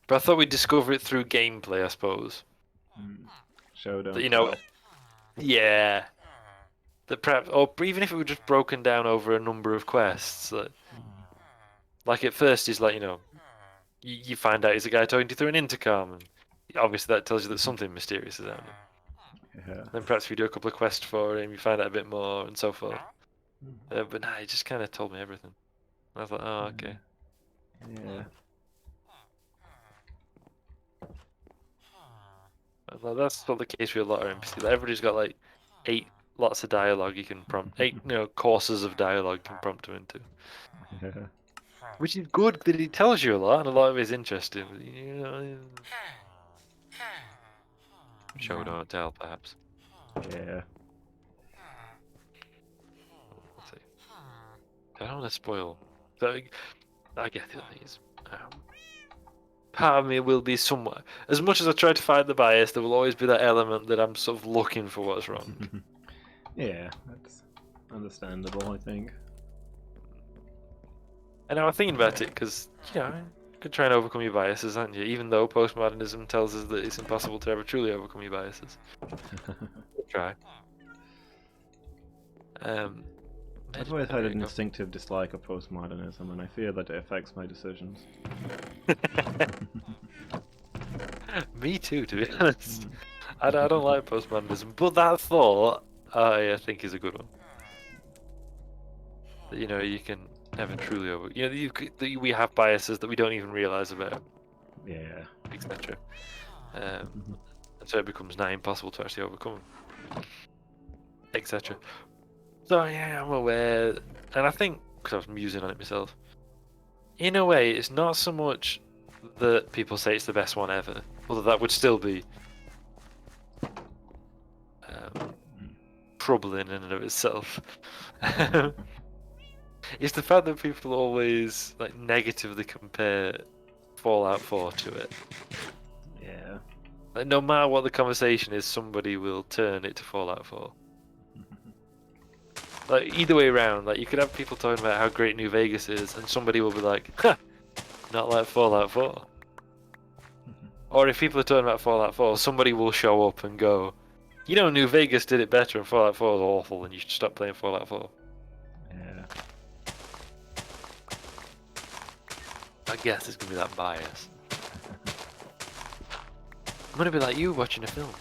But I thought we'd discover it through gameplay, I suppose. Show don't You know, tell. yeah. That perhaps, or even if it were just broken down over a number of quests, like at first he's like, you know, you find out he's a guy talking to you through an intercom, and obviously that tells you that something mysterious is happening. Yeah. Then perhaps if you do a couple of quests for him, you find out a bit more, and so forth. But nah, he just kind of told me everything. I was like, oh, okay. Yeah. Well, that's not the case with a lot of NPCs. Like, everybody's got like 8 lots of dialogue you can prompt, 8 courses of dialogue you can prompt them into. Yeah. Which is good that he tells you a lot, and a lot of it is interesting. You know, show don't tell, perhaps. Yeah. Let's see. I don't want to spoil. So, I get the thing is, part of me will be somewhat. As much as I try to find the bias, there will always be that element that I'm sort of looking for what's wrong. Yeah, that's understandable, I think. And I was thinking about it because, you know, you could try and overcome your biases, aren't you? Even though postmodernism tells us that it's impossible to ever truly overcome your biases. Try. I've always had an instinctive dislike of postmodernism, and I fear that it affects my decisions. Me too, to be honest. I don't like postmodernism, but that thought I think is a good one. That, you know, you can never truly over. You know, we have biases that we don't even realize about. Yeah. Etc. And so it becomes nigh impossible to actually overcome, etc. So yeah, I'm aware, and I think because I was musing on it myself. In a way, it's not so much that people say it's the best one ever, although that would still be troubling in and of itself. It's the fact that people always like negatively compare Fallout 4 to it. Yeah. Like, no matter what the conversation is, somebody will turn it to Fallout 4. Like either way around, like you could have people talking about how great New Vegas is, and somebody will be like, "Huh, not like Fallout 4." Or if people are talking about Fallout 4, somebody will show up and go, "You know, New Vegas did it better, and Fallout 4 is awful, and you should stop playing Fallout 4." Yeah. I guess it's gonna be that bias. I'm gonna be like you watching a film.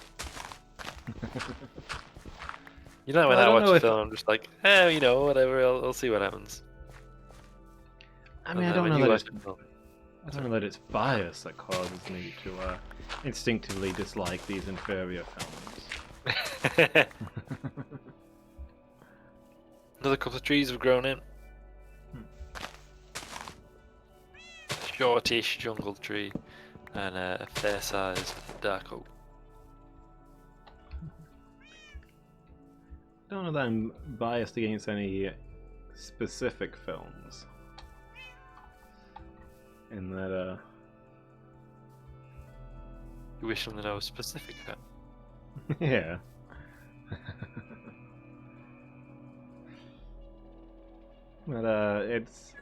You know, when Well, I I don't watch know a if- film, I'm just like, you know, whatever, I'll see what happens. I mean, I then don't when know you that watch it's... a film, I don't know that it's bias that causes me to instinctively dislike these inferior films. Another couple of trees have grown in. Shortish jungle tree and a fair-sized dark oak. I don't know that I'm biased against any specific films. In that, You wish them to know a specific film. yeah. But, it's...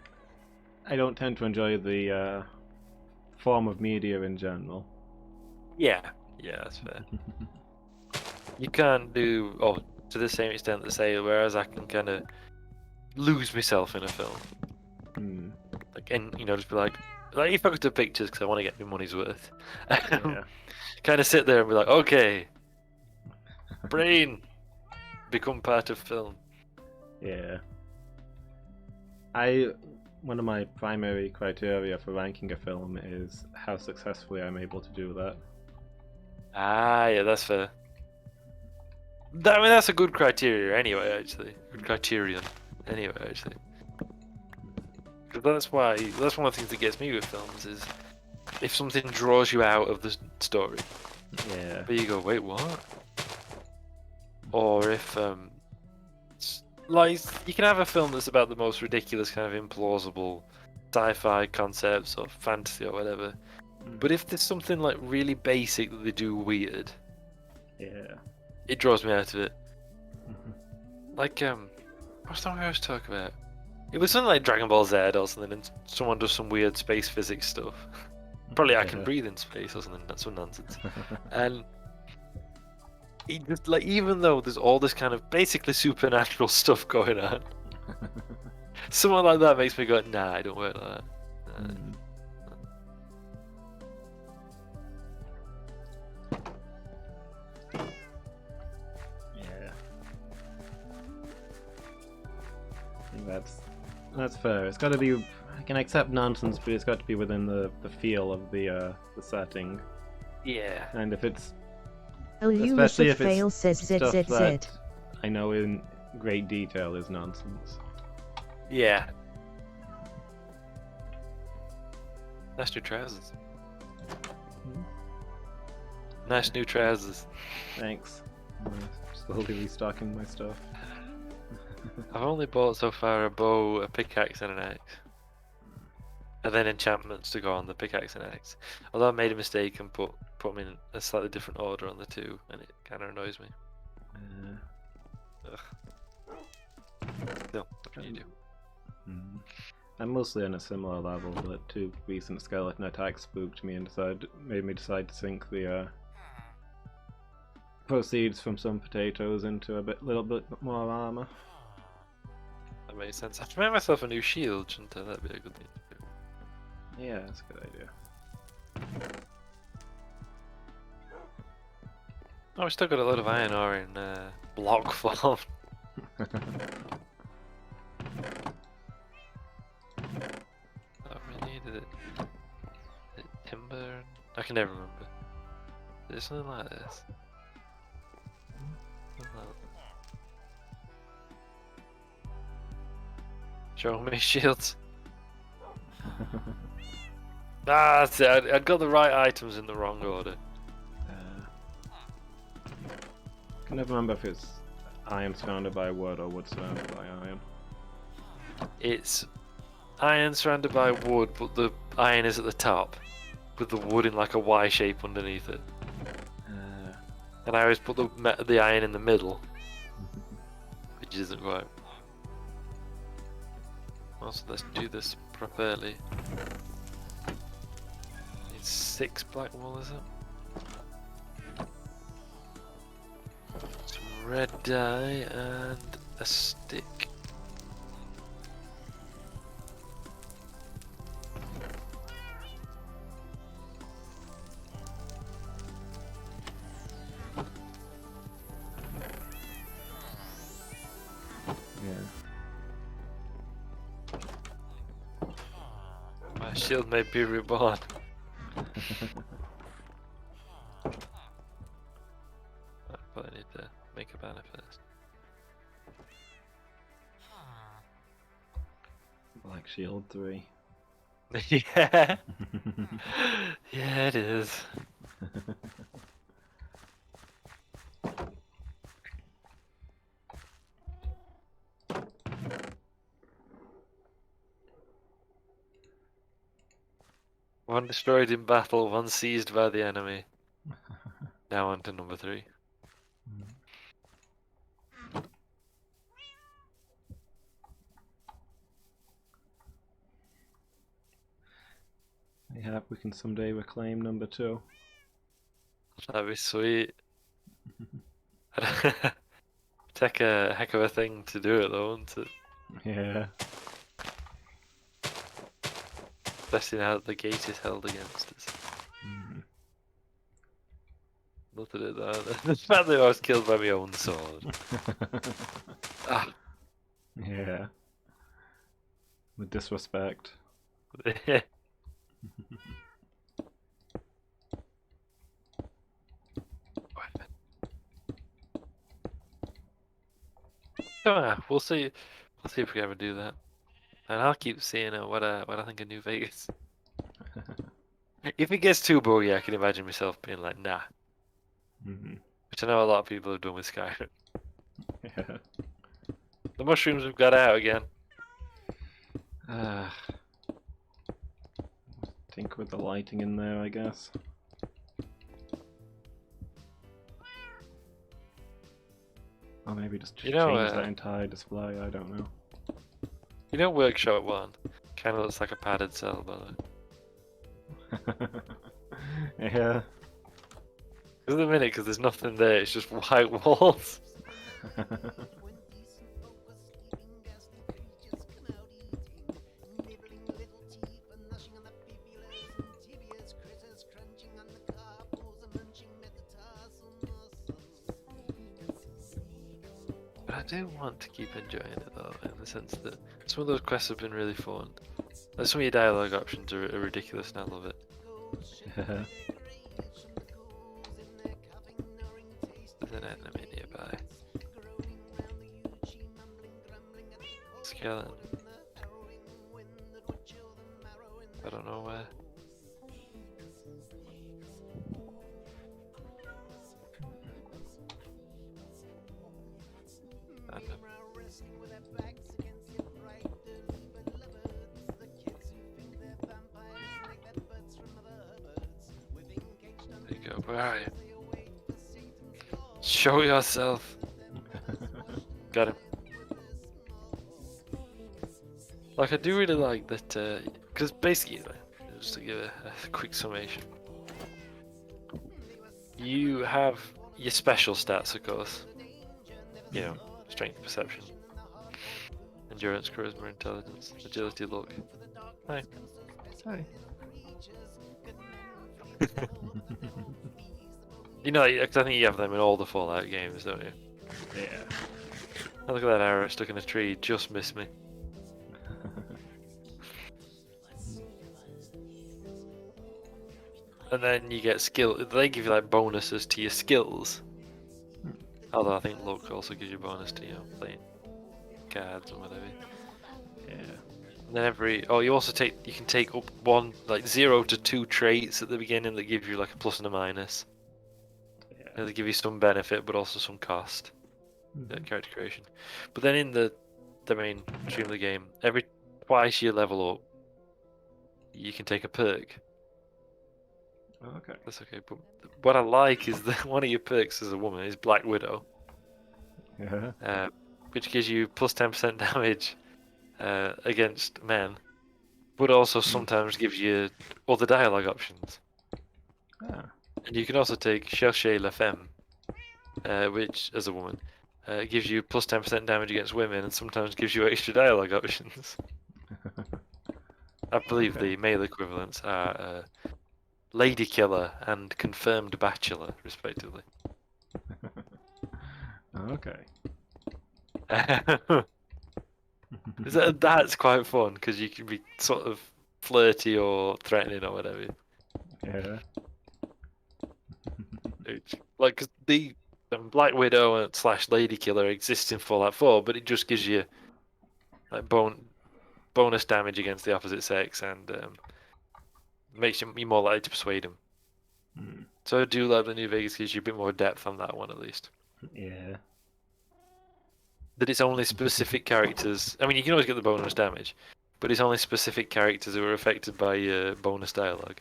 I don't tend to enjoy the, form of media in general. Yeah, that's fair. You can't do, to the same extent the same, whereas I can kind of lose myself in a film. Like, and just be like if I go to pictures because I want to get my money's worth, Yeah. kind of sit there and be like, okay, brain, become part of film. Yeah. One of my primary criteria for ranking a film is how successfully I'm able to do that. Ah, yeah, that's fair. That's a good criteria anyway, actually. Good criterion anyway, actually. Because that's one of the things that gets me with films is if something draws you out of the story. Yeah. But you go, wait, what? Or if like you can have a film that's about the most ridiculous kind of implausible sci-fi concepts or fantasy or whatever. But if there's something like really basic that they do weird, Yeah. it draws me out of it. Like what's that I was talking about? It was something like Dragon Ball Z or something, and someone does some weird space physics stuff. Probably I can breathe in space or something. That's some nonsense. And it just like, even though there's all this kind of basically supernatural stuff going on, someone like that makes me go, nah, I don't work like that. Nah. Yeah. I think that's fair. It's got to be. I can accept nonsense, but it's got to be within the feel of the setting. Yeah. And if it's Especially if fail it's says stuff ZZZ. that I know in great detail is nonsense. Yeah. Nice new trousers. Nice new trousers. Thanks. I'm slowly restocking my stuff. I've only bought so far a bow, a pickaxe, and an axe. And then enchantments to go on the pickaxe and axe. Although I made a mistake and put them in a slightly different order on the two, and it kind of annoys me. Ugh. Still, what can you do? I'm mostly on a similar level, but two recent skeleton attacks spooked me and made me decide to sink the proceeds from some potatoes into a little bit more armor. That makes sense. I have to make myself a new shield, shouldn't I? That'd be a good thing to do. Yeah, that's a good idea. Oh, we still got a lot of iron ore in block form. Oh, we needed it. Is it timber? I can never remember. Is it something like this? Show me shields. That's it. I got the right items in the wrong order. I can never remember if it's iron surrounded by wood or wood surrounded by iron. It's iron surrounded by wood, but the iron is at the top, with the wood in like a Y shape underneath it. And I always put the iron in the middle, which isn't quite. Also, let's do this properly. It's 6 black wool, is it? Some red dye and a stick. shield may be reborn. But I need to make a banner first. Black Shield 3. Yeah. Yeah, it is. One destroyed in battle, one seized by the enemy. Now on to number 3. Yeah, we can someday reclaim number 2. That'd be sweet. Take a heck of a thing to do it though, wouldn't it? Yeah. Especially now that the gate is held against us. Not that it the fact that I was killed by my own sword. Ah. Yeah. With disrespect. We'll see. We'll see if we can ever do that. And I'll keep seeing what I think of New Vegas. If it gets too buggy, I can imagine myself being like, nah. Which I know a lot of people have done with Skyrim. Yeah. The mushrooms have got out again. Think with the lighting in there, I guess. Or maybe just change that entire display, I don't know. You know Workshop 1? Kinda looks like a padded cell, by the way. Yeah. Because at the minute, because there's nothing there, it's just white walls. But I do want to keep enjoying it though, in the sense that some of those quests have been really fun. Like some of your dialogue options are ridiculous and I love it. Yeah. There's an enemy nearby. Skeleton. I don't know where. There you go, where are you? Show yourself! Got him. Like, I do really like that, because basically, just to give a quick summation, you have your special stats, of course. You know, strength, perception, endurance, charisma, intelligence, agility, luck. Hi. Hi. You know, I think you have them in all the Fallout games, don't you? Yeah. Oh, look at that arrow stuck in a tree, just missed me. And then you get skill, they give you like bonuses to your skills. Although I think luck also gives you a bonus to, you know, playing cards or whatever. Yeah. And then you also you can take up 0 to 2 traits at the beginning that give you like a plus and a minus. Yeah. They give you some benefit, but also some cost. Character creation. But then in the main stream of the game, twice you level up, you can take a perk. Okay. That's okay. But what I like is that one of your perks as a woman is Black Widow. Yeah. Which gives you plus 10% damage against men, but also sometimes gives you other dialogue options. Ah. And you can also take Cherchez la Femme, which, as a woman, gives you plus 10% damage against women and sometimes gives you extra dialogue options. I believe the male equivalents are Lady Killer and Confirmed Bachelor, respectively. Okay. That's quite fun, because you can be sort of flirty or threatening or whatever. Yeah. Like 'cause the Black Widow and / Lady Killer exists in Fallout 4, but it just gives you like bonus damage against the opposite sex and makes you more likely to persuade them. Mm. So I do like the New Vegas gives you a bit more depth on that one at least. Yeah. That it's only specific characters. I mean, you can always get the bonus damage, but it's only specific characters who are affected by bonus dialogue.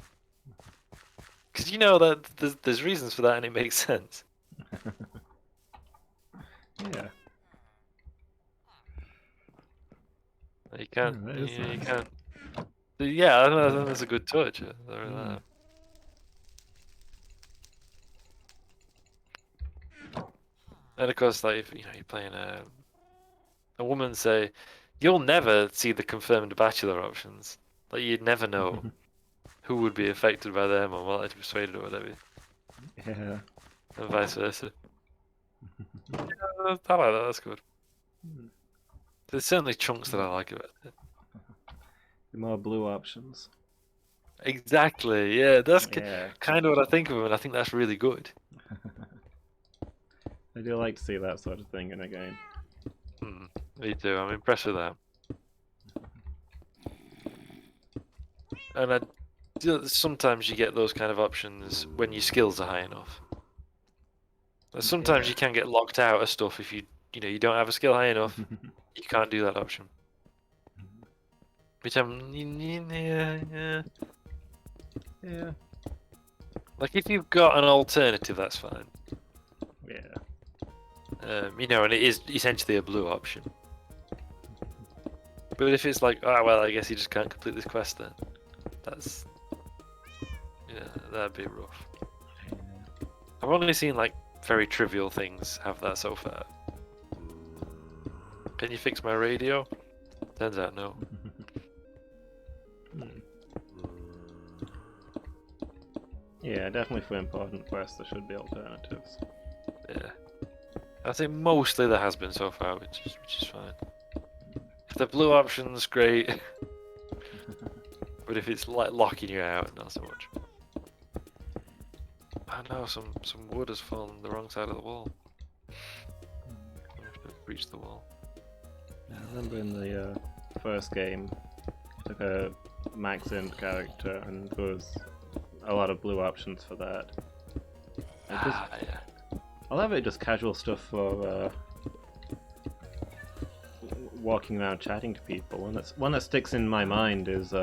Because you know that there's reasons for that, and it makes sense. Yeah. You can't. Yeah, that is You nice. can't. Yeah, I think that's a good touch. And of course, like if you're playing a woman, say, you'll never see the confirmed bachelor options. Like you'd never know who would be affected by them or likely to be persuaded or whatever, Yeah. and vice versa. Yeah, I like that. That's good. There's certainly chunks that I like about it. More blue options. Exactly. Yeah, that's Yeah. kind of what I think of them, and I think that's really good. I do like to see that sort of thing in a game. Me too. I'm impressed with that. And sometimes you get those kind of options when your skills are high enough. Sometimes you can get locked out of stuff if you don't have a skill high enough. You can't do that option. Which yeah. Like if you've got an alternative, that's fine. Yeah. And it is essentially a blue option. But if it's like, oh well, I guess you just can't complete this quest then. That'd be rough. I've only seen like very trivial things have that so far. Can you fix my radio? Turns out no. Yeah, definitely for important quests there should be alternatives. Yeah. I think mostly there has been so far, which is fine. If the blue option's great. But if it's like locking you out, not so much. I know some wood has fallen the wrong side of the wall. I have to breach the wall. I remember in the first game, I took a max-end character and there was a lot of blue options for that. Yeah. I'll have it just casual stuff for walking around chatting to people. One that sticks in my mind is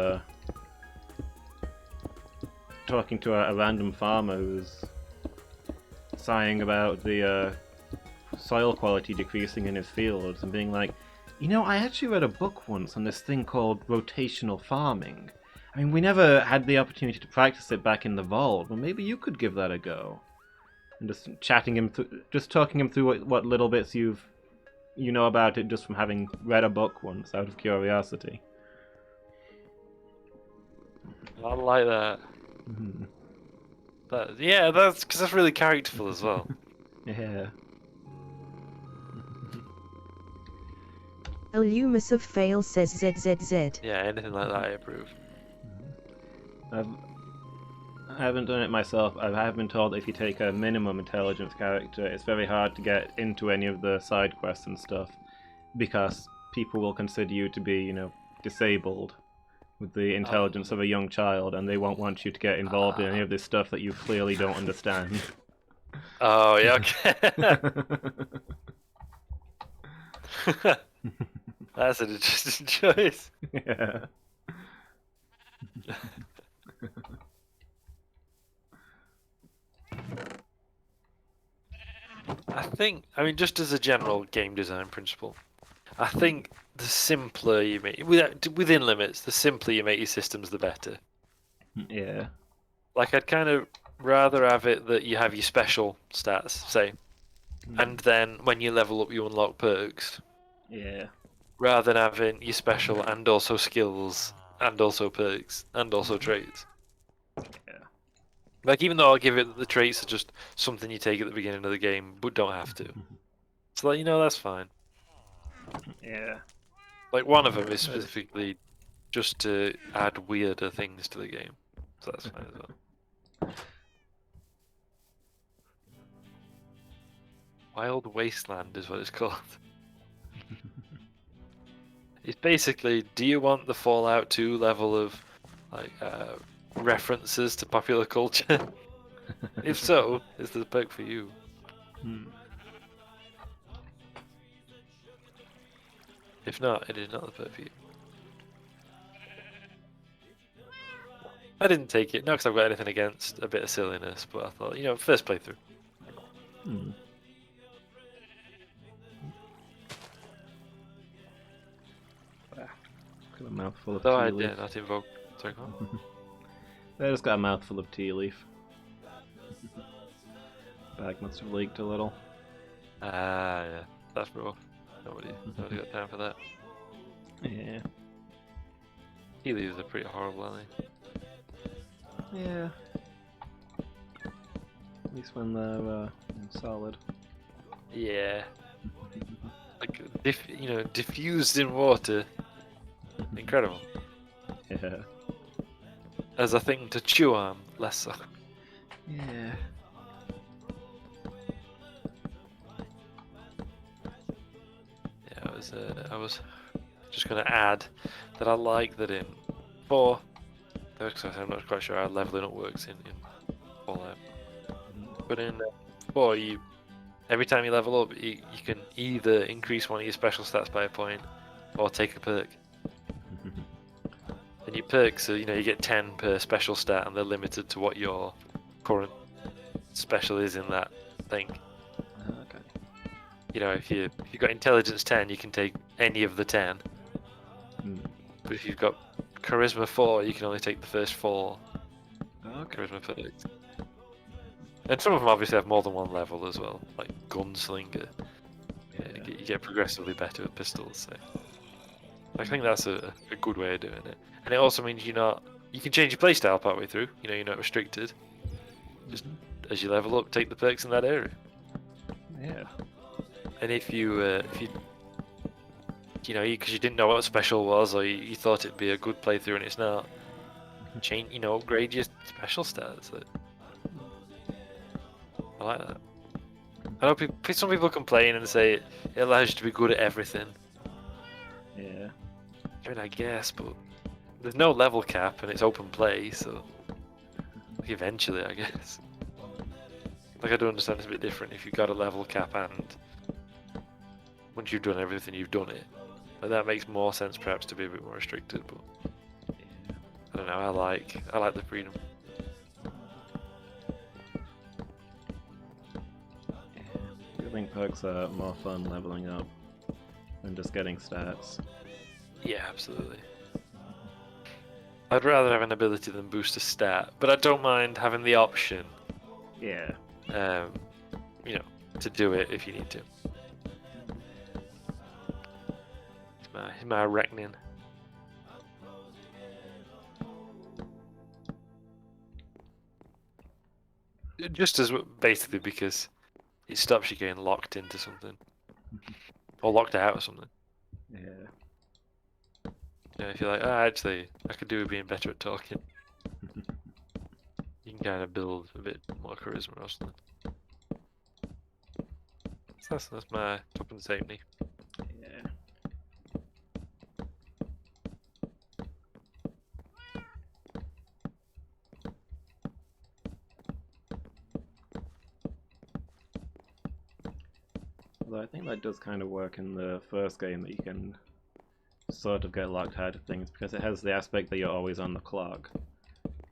talking to a random farmer who's sighing about the soil quality decreasing in his fields and being like, I actually read a book once on this thing called rotational farming. I mean, we never had the opportunity to practice it back in the vault, but maybe you could give that a go. And just talking him through what little bits you know about it just from having read a book once out of curiosity. I like that. That's because that's really characterful as well. Yeah. Illumis of Fail says ZZZ. Yeah, anything like that I approve. I haven't done it myself. I have been told if you take a minimum intelligence character, it's very hard to get into any of the side quests and stuff, because people will consider you to be, disabled with the intelligence of a young child, and they won't want you to get involved in any of this stuff that you clearly don't understand. Oh, yeah, okay. That's an interesting choice. Yeah. I mean, just as a general game design principle, I think the simpler you make, within limits, the simpler you make your systems, the better. Yeah. Like, I'd kind of rather have it that you have your special stats, say, and then when you level up, you unlock perks. Yeah. Rather than having your special and also skills, and also perks, and also traits. Yeah. Like, even though I'll give it the traits are just something you take at the beginning of the game, but don't have to. So, that's fine. Yeah. Like, one of them is specifically just to add weirder things to the game. So that's fine as well. Wild Wasteland is what it's called. It's basically, do you want the Fallout 2 level of like references to popular culture? If so, it's the perk for you. Hmm. If not, it is not the perk for you. I didn't take it, not because I've got anything against a bit of silliness, but I thought, you know, first playthrough. Hmm. Got a mouthful of Though tea I leaf. dare not invoke. Sorry, go on. I just got a mouthful of tea leaf. Bag must have leaked a little. Ah, yeah, that's rough. Nobody got time for that. Yeah. Tea leaves are pretty horrible, aren't they? Yeah. At least when they're solid. Yeah. Like, diffused in water. Incredible. Yeah. As a thing to chew on, less so. Yeah. Yeah, I was just going to add that I like that in 4, because I'm not quite sure how leveling up works in Fallout, but in 4, every time you level up, you can either increase one of your special stats by a point, or take a perk. And your perks are, you get 10 per special stat, and they're limited to what your current special is in that thing. Okay. If you've got intelligence 10, you can take any of the 10. But if you've got charisma 4, you can only take the first 4 Okay. charisma perks. And some of them obviously have more than one level as well, like gunslinger. Yeah. You get progressively better with pistols. So I think that's a good way of doing it. And it also means you can change your playstyle partway through. You're not restricted. Just as you level up, take the perks in that area. Yeah. And if you because you didn't know what special was, or you thought it'd be a good playthrough and it's not, upgrade your special stats. I like that. I know some people complain and say it allows you to be good at everything. Yeah. I mean, I guess, but there's no level cap and it's open play, so eventually, I guess. Like, I do understand it's a bit different if you've got a level cap and once you've done everything, you've done it. Like, that makes more sense, perhaps, to be a bit more restricted. But Yeah. I don't know. I like the freedom. I think perks are more fun leveling up than just getting stats. Yeah, absolutely. I'd rather have an ability than boost a stat, but I don't mind having the option. Yeah. To do it if you need to. It's my reckoning. Just as basically because it stops you getting locked into something or locked out of something. Yeah. If you're like, actually, I could do with being better at talking. You can kind of build a bit more charisma or something. So that's my top and safety. Yeah. Although I think that does kind of work in the first game, that you can sort of get locked out of things because it has the aspect that you're always on the clock.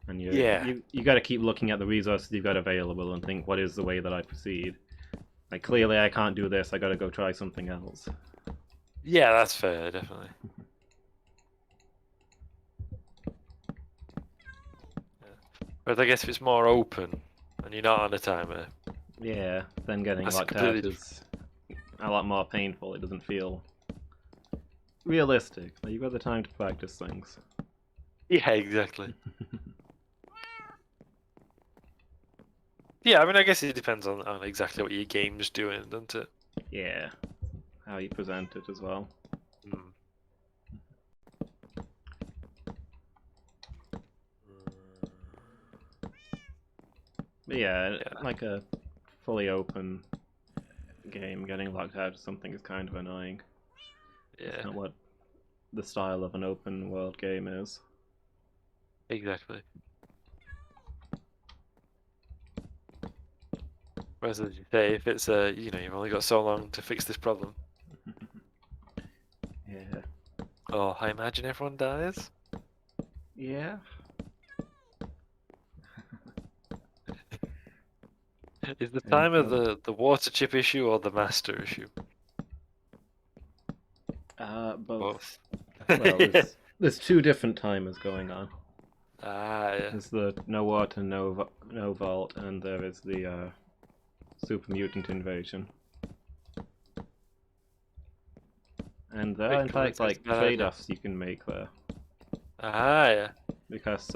And you got to keep looking at the resources you've got available and think, what is the way that I proceed? Like, clearly I can't do this, I got to go try something else. Yeah, that's fair, definitely. But I guess if it's more open and you're not on a timer. Yeah, then getting That's locked out completely is a lot more painful. It doesn't feel realistic. But you've got the time to practice things. Yeah, exactly. Yeah, I mean, I guess it depends on exactly what your game's doing, doesn't it? Yeah, how you present it as well. But yeah, Yeah. like a fully open game, getting locked out of something is kind of annoying. It's Yeah, not what the style of an open world game is. exactly. Whereas, as you say, if it's you've only got so long to fix this problem. Yeah. Oh, I imagine everyone dies. Yeah. Is the And timer the water chip issue or the master issue? both. Both. Well, there's two different timers going on. Ah, yeah. There's the no water, no vault, and there is the super mutant invasion. And there are in Which one fact looks like like it's a bad idea? trade-offs you can make there, Ah, yeah. because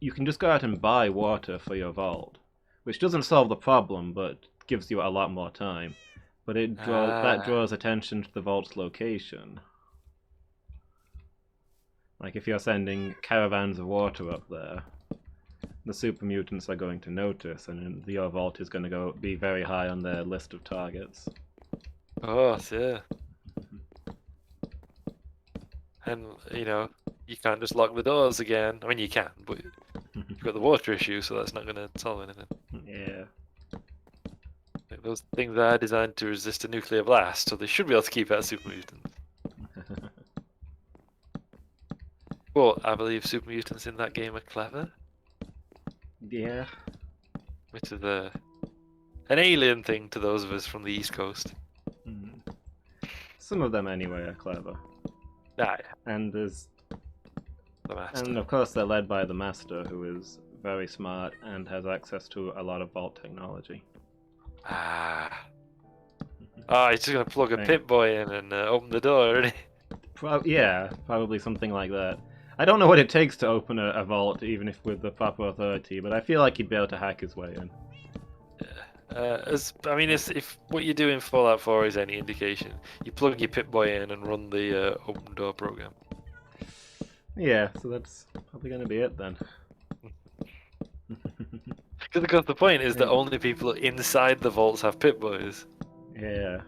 you can just go out and buy water for your vault, which doesn't solve the problem, but gives you a lot more time. But that Ah, draws attention to the vault's location. Like if you're sending caravans of water up there, the super mutants are going to notice, and your vault is going to be very high on their list of targets. oh, yeah. And you can't just lock the doors again. I mean, you can, but you've got the water issue, so that's not going to solve anything. Yeah. Like, those things are designed to resist a nuclear blast, so they should be able to keep out super mutants. But I believe super mutants in that game are clever, Yeah. which is an alien thing to those of us from the East Coast. Mm. Some of them anyway are clever. Ah, yeah, And the master. of course they're led by the master, who is very smart and has access to a lot of vault technology. Ah. Oh, he's just going to plug a Right. Pip-Boy in and open the door, isn't he? Yeah, probably something like that. I don't know what it takes to open a vault, even if with the proper authority, but I feel like he'd be able to hack his way in. If what you do in Fallout 4 is any indication, you plug your Pip-Boy in and run the open door program. Yeah, so that's probably going to be it then. Because the point is that Yeah. only people inside the vaults have Pip-Boys. Yeah.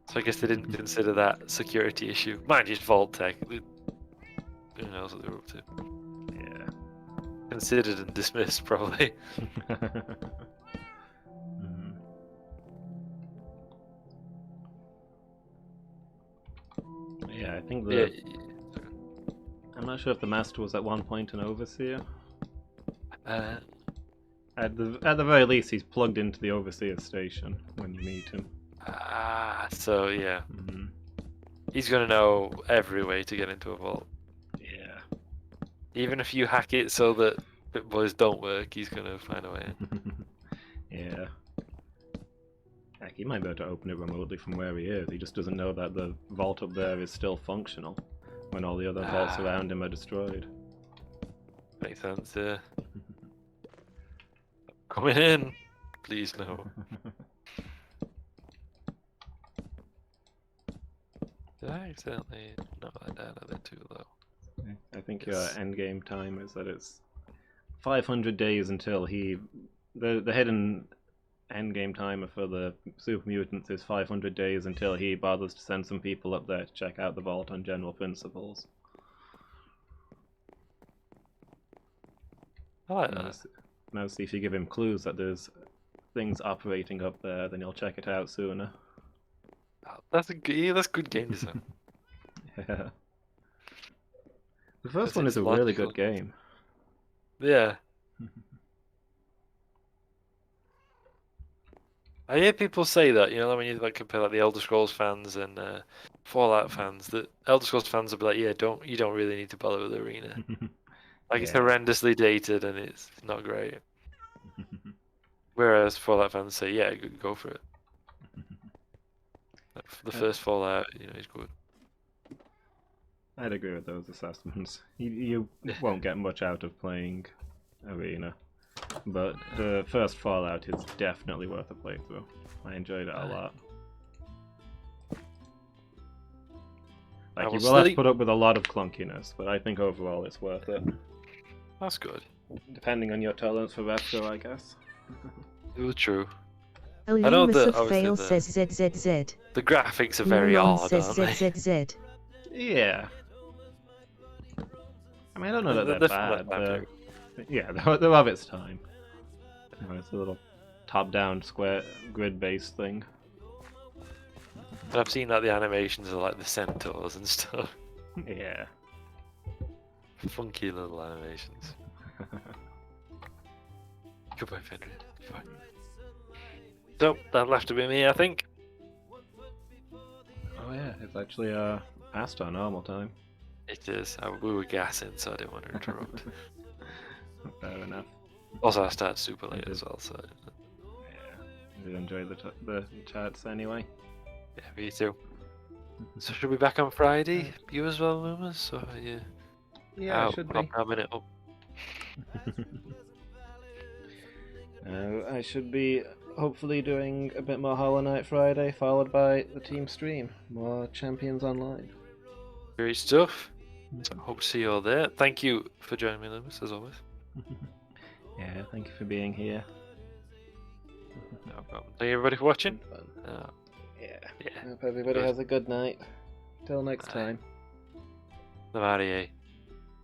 So I guess they didn't consider that security issue. Mind you, it's Vault Tech. Who knows what they're up to? Yeah. Considered and dismissed, probably. Mhm. Yeah, I think Yeah. I'm not sure if the master was at one point an overseer. Uh, At the very least, he's plugged into the overseer station when you meet him. so yeah. Mm-hmm. He's gonna know every way to get into a vault. Yeah. Even if you hack it so that Pip-Boys don't work, he's gonna find a way in. Yeah. Heck, he might be able to open it remotely from where he is. He just doesn't know that the vault up there is still functional when all the other vaults around him are destroyed. Makes sense, yeah. Coming in! Please no. Did I accidentally knock that down a bit too low? I think Yes. your endgame time is that it's 500 days until the hidden endgame timer for the super mutants is 500 days until he bothers to send some people up there to check out the vault on general principles. I like that. Now see if you give him clues that there's things operating up there, then he'll check it out sooner. Oh, that's good game design. Yeah. The first 'Cause one it's is a really logical. good game. Yeah. I hear people say that, when you compare the Elder Scrolls fans and Fallout fans, that Elder Scrolls fans will be like, yeah, you don't really need to bother with the arena. It's Yeah. horrendously dated and it's not great. Whereas Fallout fans say, yeah, go for it. The first Fallout, is good. I'd agree with those assessments. You won't get much out of playing arena, but the first Fallout is definitely worth a playthrough. I enjoyed it a lot. Like, you will have to put up with a lot of clunkiness, but I think overall it's worth it. That's good. Depending on your tolerance for retro, I guess. It was true. Illumus that of obviously fail the- says ZZZ. The graphics are very Lulon odd, says aren't they? ZZZ. Yeah. I mean, I don't know that They're they're from that bad, time but period. yeah, they're of its time. You know, it's a little top-down square grid-based thing. And I've seen like the animations of like the centaurs and stuff. Yeah. Funky little animations. Goodbye, Fenrir. Goodbye. So that'll have to be me, I think. Oh yeah, it's actually past our normal time. It is. We were gassing, so I didn't want to interrupt. Fair enough. Also, I started super late did. as well, so Yeah. Did enjoy the chats anyway. yeah, me too. So should we be back on Friday? You as well, Loomis? Or are you Yeah, out? it should I'll be. have a minute up. I should be hopefully doing a bit more Hollow Knight Friday, followed by the team stream. More Champions Online. Great stuff. So hope to see you all there. Thank you for joining me, Loomis, as always. Yeah, thank you for being here. No problem. Thank you everybody for watching. Fun. Yeah. Yeah. Hope everybody Good. has a good night. Till next Bye. time. The Marie.